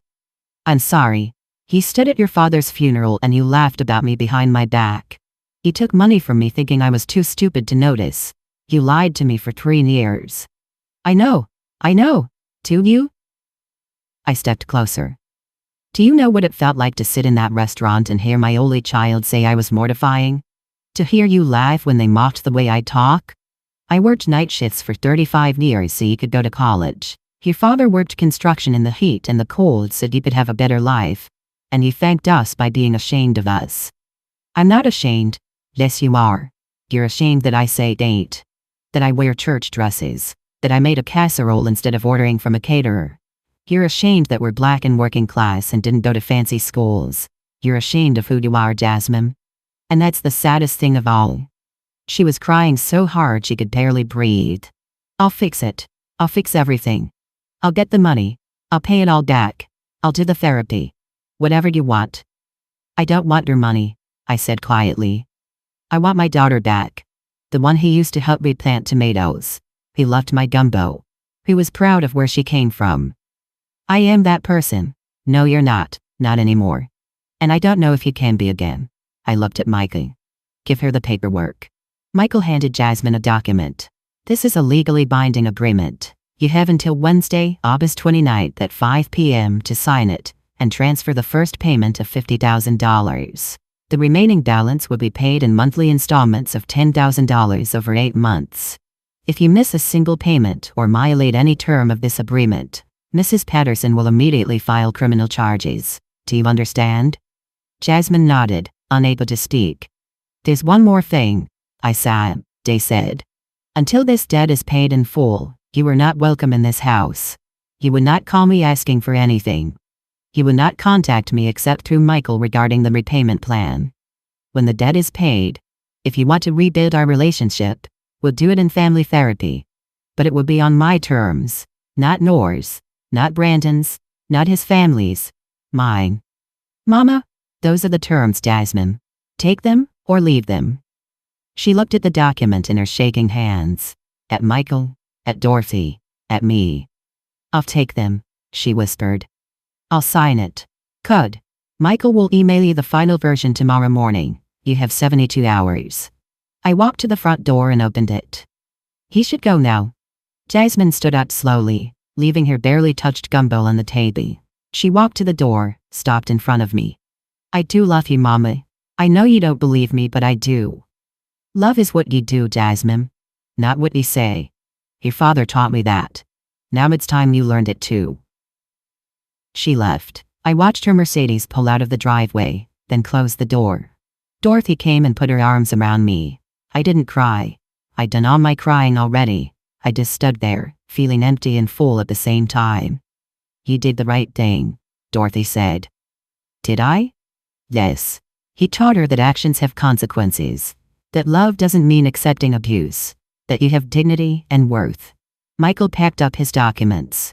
I'm sorry. He stood at your father's funeral and you laughed about me behind my back. He took money from me thinking I was too stupid to notice. You lied to me for 3 years. I know. Do you? I stepped closer. Do you know what it felt like to sit in that restaurant and hear my only child say I was mortifying? To hear you laugh when they mocked the way I talk? I worked night shifts for 35 years so you could go to college. Your father worked construction in the heat and the cold so you could have a better life. And you thanked us by being ashamed of us. I'm not ashamed. Yes, you are. You're ashamed that I say ain't. That I wear church dresses. That I made a casserole instead of ordering from a caterer. You're ashamed that we're black and working class and didn't go to fancy schools. You're ashamed of who you are, Jasmine. And that's the saddest thing of all. She was crying so hard she could barely breathe. I'll fix it. I'll fix everything. I'll get the money. I'll pay it all back. I'll do the therapy. Whatever you want. I don't want your money, I said quietly. I want my daughter back. The one who used to help me plant tomatoes. He loved my gumbo. He was proud of where she came from. I am that person. No, you're not. Not anymore. And I don't know if you can be again. I looked at Michael. Give her the paperwork. Michael handed Jasmine a document. This is a legally binding agreement. You have until Wednesday, August 29th at 5 p.m. to sign it and transfer the first payment of $50,000. The remaining balance will be paid in monthly installments of $10,000 over 8 months. If you miss a single payment or violate any term of this agreement, Mrs. Patterson will immediately file criminal charges. Do you understand? Jasmine nodded, unable to speak. There's one more thing, they said. Until this debt is paid in full, you are not welcome in this house. You would not call me asking for anything. You would not contact me except through Michael regarding the repayment plan. When the debt is paid, if you want to rebuild our relationship, we'll do it in family therapy. But it will be on my terms, not yours. Not Brandon's, not his family's, mine. Mama, those are the terms, Jasmine. Take them or leave them. She looked at the document in her shaking hands. At Michael, at Dorothy, at me. I'll take them, she whispered. I'll sign it. Could. Michael will email you the final version tomorrow morning. You have 72 hours. I walked to the front door and opened it. He should go now. Jasmine stood up slowly, leaving her barely touched gumbo on the table. She walked to the door, stopped in front of me. I do love you, Mama. I know you don't believe me, but I do. Love is what you do, Jasmine. Not what you say. Your father taught me that. Now it's time you learned it too. She left. I watched her Mercedes pull out of the driveway, then close the door. Dorothy came and put her arms around me. I didn't cry. I'd done all my crying already. I just stood there, feeling empty and full at the same time. You did the right thing, Dorothy said. Did I? Yes. He taught her that actions have consequences, that love doesn't mean accepting abuse, that you have dignity and worth. Michael packed up his documents.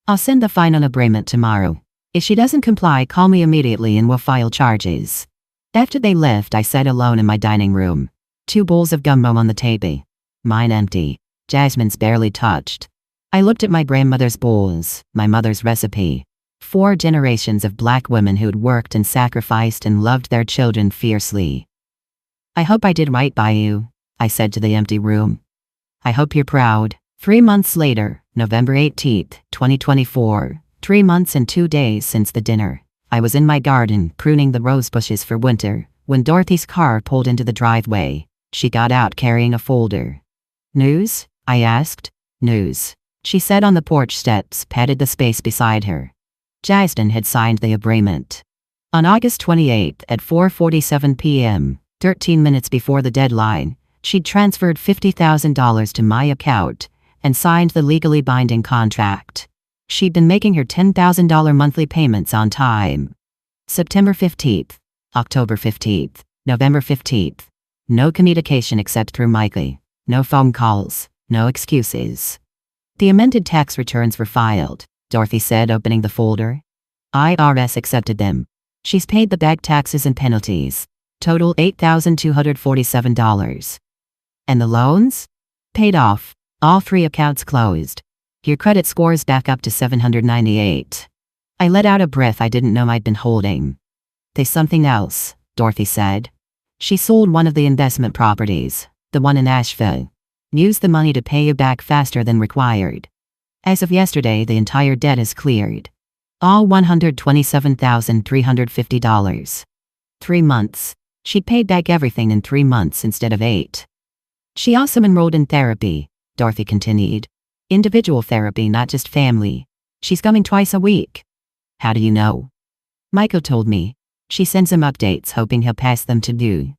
I'll send the final agreement tomorrow. If she doesn't comply, call me immediately and we'll file charges. After they left, I sat alone in my dining room. 2 bowls of gumbo on the table. Mine empty. Jasmine's barely touched. I looked at my grandmother's bowls, my mother's recipe. 4 generations of black women who'd worked and sacrificed and loved their children fiercely. I hope I did right by you, I said to the empty room. I hope you're proud. 3 months later, November 18th, 2024, 3 months and 2 days since the dinner. I was in my garden, pruning the rose bushes for winter, when Dorothy's car pulled into the driveway. She got out carrying a folder. News? I asked. News. She sat on the porch steps, patted the space beside her. Jasmine had signed the agreement. On August 28th at 4:47 p.m., 13 minutes before the deadline, she'd transferred $50,000 to my account and signed the legally binding contract. She'd been making her $10,000 monthly payments on time. September 15th, October 15th, November 15th. No communication except through Mikey. No phone calls. No excuses. The amended tax returns were filed, Dorothy said, opening the folder. IRS accepted them. She's paid the back taxes and penalties. Total $8,247. And the loans? Paid off. All 3 accounts closed. Your credit score's back up to 798. I let out a breath I didn't know I'd been holding. There's something else, Dorothy said. She sold one of the investment properties, the one in Asheville. Used the money to pay you back faster than required. As of yesterday, the entire debt is cleared. All $127,350. 3 months. She paid back everything in 3 months instead of 8. She also enrolled in therapy, Dorothy continued. Individual therapy, not just family. She's coming twice a week. How do you know? Michael told me. She sends him updates, hoping he'll pass them to you.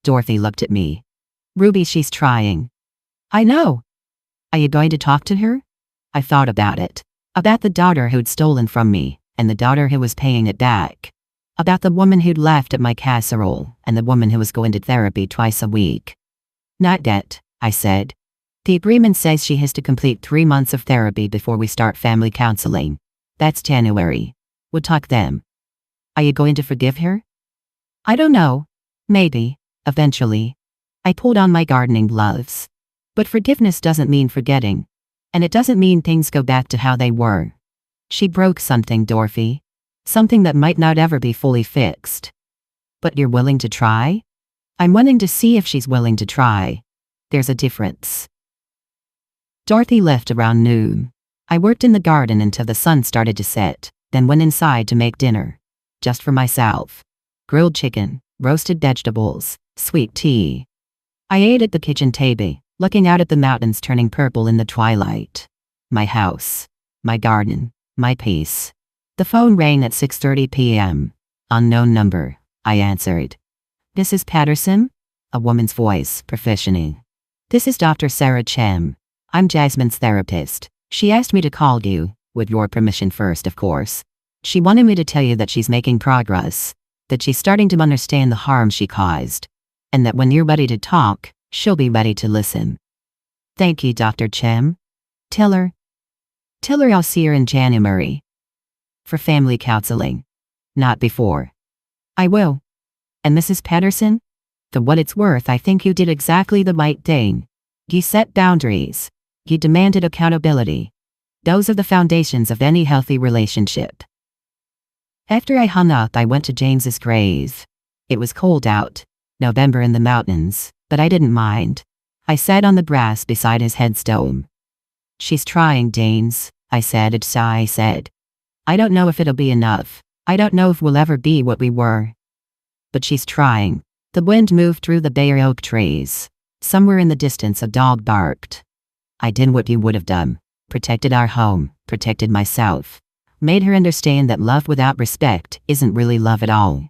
Dorothy looked at me. Ruby, she's trying. I know. Are you going to talk to her? I thought about it. About the daughter who'd stolen from me, and the daughter who was paying it back. About the woman who'd laughed at my casserole, and the woman who was going to therapy twice a week. Not yet, I said. The agreement says she has to complete 3 months of therapy before we start family counseling. That's January. We'll talk then. Are you going to forgive her? I don't know. Maybe. Eventually. I pulled on my gardening gloves. But forgiveness doesn't mean forgetting. And it doesn't mean things go back to how they were. She broke something, Dorothy. Something that might not ever be fully fixed. But you're willing to try? I'm willing to see if she's willing to try. There's a difference. Dorothy left around noon. I worked in the garden until the sun started to set, then went inside to make dinner. Just for myself. Grilled chicken, roasted vegetables, sweet tea. I ate at the kitchen table, looking out at the mountains turning purple in the twilight. My house. My garden. My peace. The phone rang at 6:30 p.m. Unknown number, I answered. Mrs. Patterson? A woman's voice, professional. This is Dr. Sarah Chem. I'm Jasmine's therapist. She asked me to call you, with your permission first, of course. She wanted me to tell you that she's making progress, that she's starting to understand the harm she caused, and that when you're ready to talk, she'll be ready to listen. Thank you, Dr. Chem. Tell her I'll see her in January. For family counseling. Not before. I will. And Mrs. Patterson? For what it's worth, I think you did exactly the right thing. You set boundaries. You demanded accountability. Those are the foundations of any healthy relationship. After I hung up, I went to James's grave. It was cold out, November in the mountains, but I didn't mind. I sat on the grass beside his headstone. She's trying, James, I said. I don't know if it'll be enough. I don't know if we'll ever be what we were. But she's trying. The wind moved through the bare oak trees. Somewhere in the distance a dog barked. I did what you would have done. Protected our home, protected myself. Made her understand that love without respect isn't really love at all.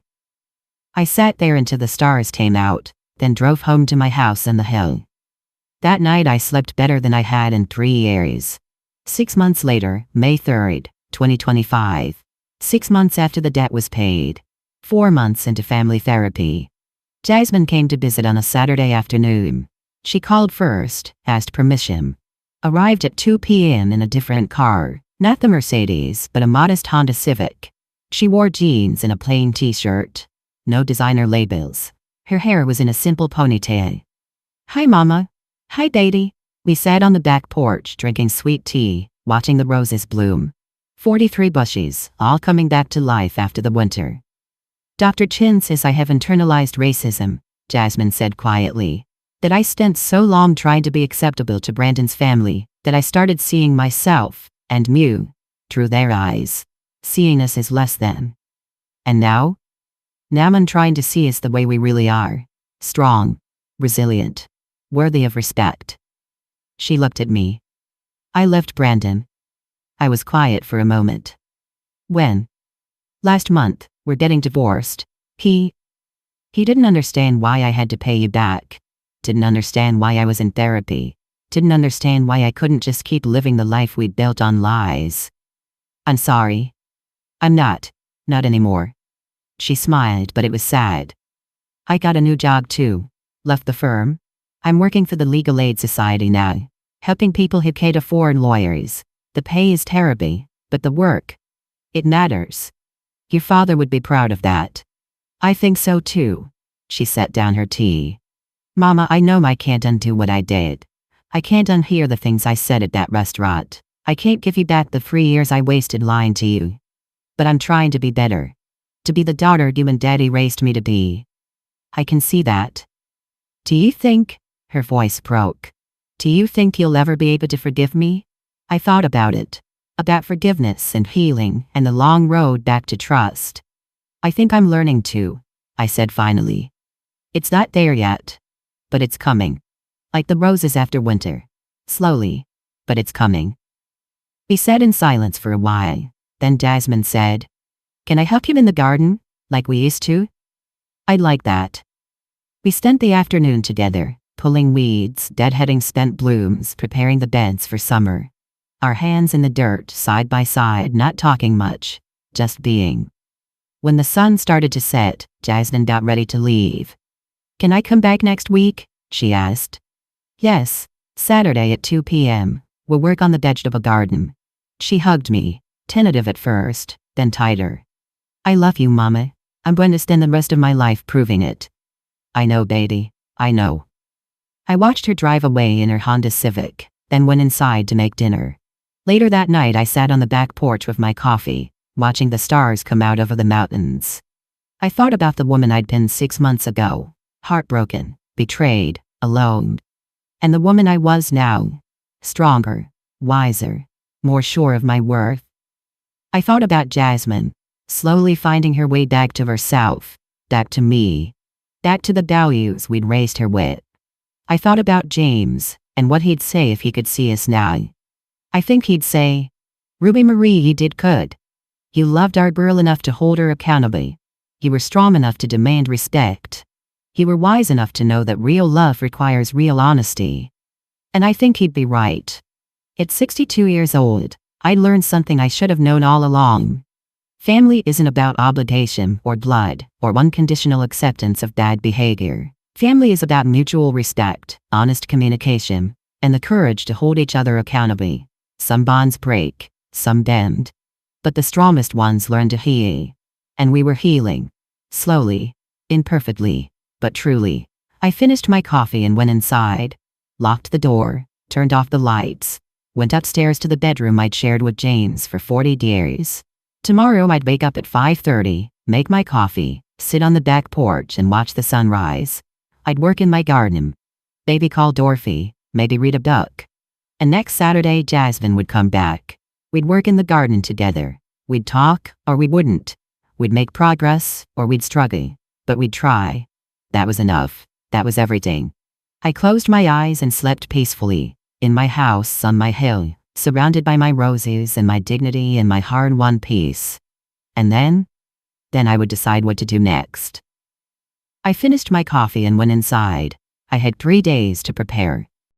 I sat there until the stars came out, then drove home to my house in the hill. That night I slept better than I had in 3 years. 6 months later, May 3rd, 2025. 6 months after the debt was paid. 4 months into family therapy. Jasmine came to visit on a Saturday afternoon. She called first, asked permission. Arrived at 2 p.m. in a different car, not the Mercedes, but a modest Honda Civic. She wore jeans and a plain t-shirt. No designer labels. Her hair was in a simple ponytail. "Hi, Mama." "Hi, Daddy." We sat on the back porch drinking sweet tea, watching the roses bloom. 43 bushes, all coming back to life after the winter. "Dr. Chin says I have internalized racism," Jasmine said quietly. "That I spent so long trying to be acceptable to Brandon's family, that I started seeing myself, and Mew, through their eyes. Seeing us as less than. And now? Now I'm trying to see us the way we really are. Strong. Resilient. Worthy of respect." She looked at me. "I left Brandon." I was quiet for a moment. "When?" "Last month. We're getting divorced. He didn't understand why I had to pay you back. Didn't understand why I was in therapy. Didn't understand why I couldn't just keep living the life we'd built on lies. I'm sorry. I'm not. Not anymore." She smiled, but it was sad. "I got a new job too. Left the firm. I'm working for the Legal Aid Society now. Helping people who can't afford lawyers. The pay is terrible, but the work. It matters. Your father would be proud of that." "I think so too." She set down her tea. "Mama, I know I can't undo what I did. I can't unhear the things I said at that restaurant. I can't give you back the 3 years I wasted lying to you. But I'm trying to be better. To be the daughter you and Daddy raised me to be. I can see that." "Do you think," her voice broke, "do you think you'll ever be able to forgive me?" I thought about it. About forgiveness and healing and the long road back to trust. "I think I'm learning to," I said finally. "It's not there yet. But it's coming. Like the roses after winter. Slowly. But it's coming." We sat in silence for a while. Then Jasmine said, "Can I help you in the garden, like we used to?" "I'd like that." We spent the afternoon together, pulling weeds, deadheading spent blooms, preparing the beds for summer. Our hands in the dirt, side by side, not talking much, just being. When the sun started to set, Jasmine got ready to leave. "Can I come back next week?" she asked. "Yes, Saturday at 2 p.m. We'll work on the vegetable garden." She hugged me, tentative at first, then tighter. "I love you, Mama. I'm going to spend the rest of my life proving it." "I know, baby. I know." I watched her drive away in her Honda Civic, then went inside to make dinner. Later that night I sat on the back porch with my coffee, watching the stars come out over the mountains. I thought about the woman I'd been 6 months ago, heartbroken, betrayed, alone. And the woman I was now, stronger, wiser, more sure of my worth. I thought about Jasmine, slowly finding her way back to herself, back to me, back to the values we'd raised her with. I thought about James, and what he'd say if he could see us now. I think he'd say, "Ruby Marie, you did good. You loved our girl enough to hold her accountable. You were strong enough to demand respect. You were wise enough to know that real love requires real honesty." And I think he'd be right. At 62 years old, I'd learned something I should have known all along. Family isn't about obligation or blood or unconditional acceptance of bad behavior. Family is about mutual respect, honest communication, and the courage to hold each other accountable. Some bonds break, some bend. But the strongest ones learn to heal. And we were healing. Slowly. Imperfectly. But truly. I finished my coffee and went inside. Locked the door. Turned off the lights. Went upstairs to the bedroom I'd shared with James for 40 years. Tomorrow I'd wake up at 5:30, make my coffee, sit on the back porch and watch the sunrise. I'd work in my garden. Maybe call Dorothy, maybe read a book. And next Saturday Jasmine would come back. We'd work in the garden together. We'd talk, or we wouldn't. We'd make progress, or we'd struggle. But we'd try. That was enough. That was everything. I closed my eyes and slept peacefully. In my house on my hill, surrounded by my roses and my dignity and my hard-won peace. And then I would decide what to do next. I finished my coffee and went inside. I had 3 days to prepare.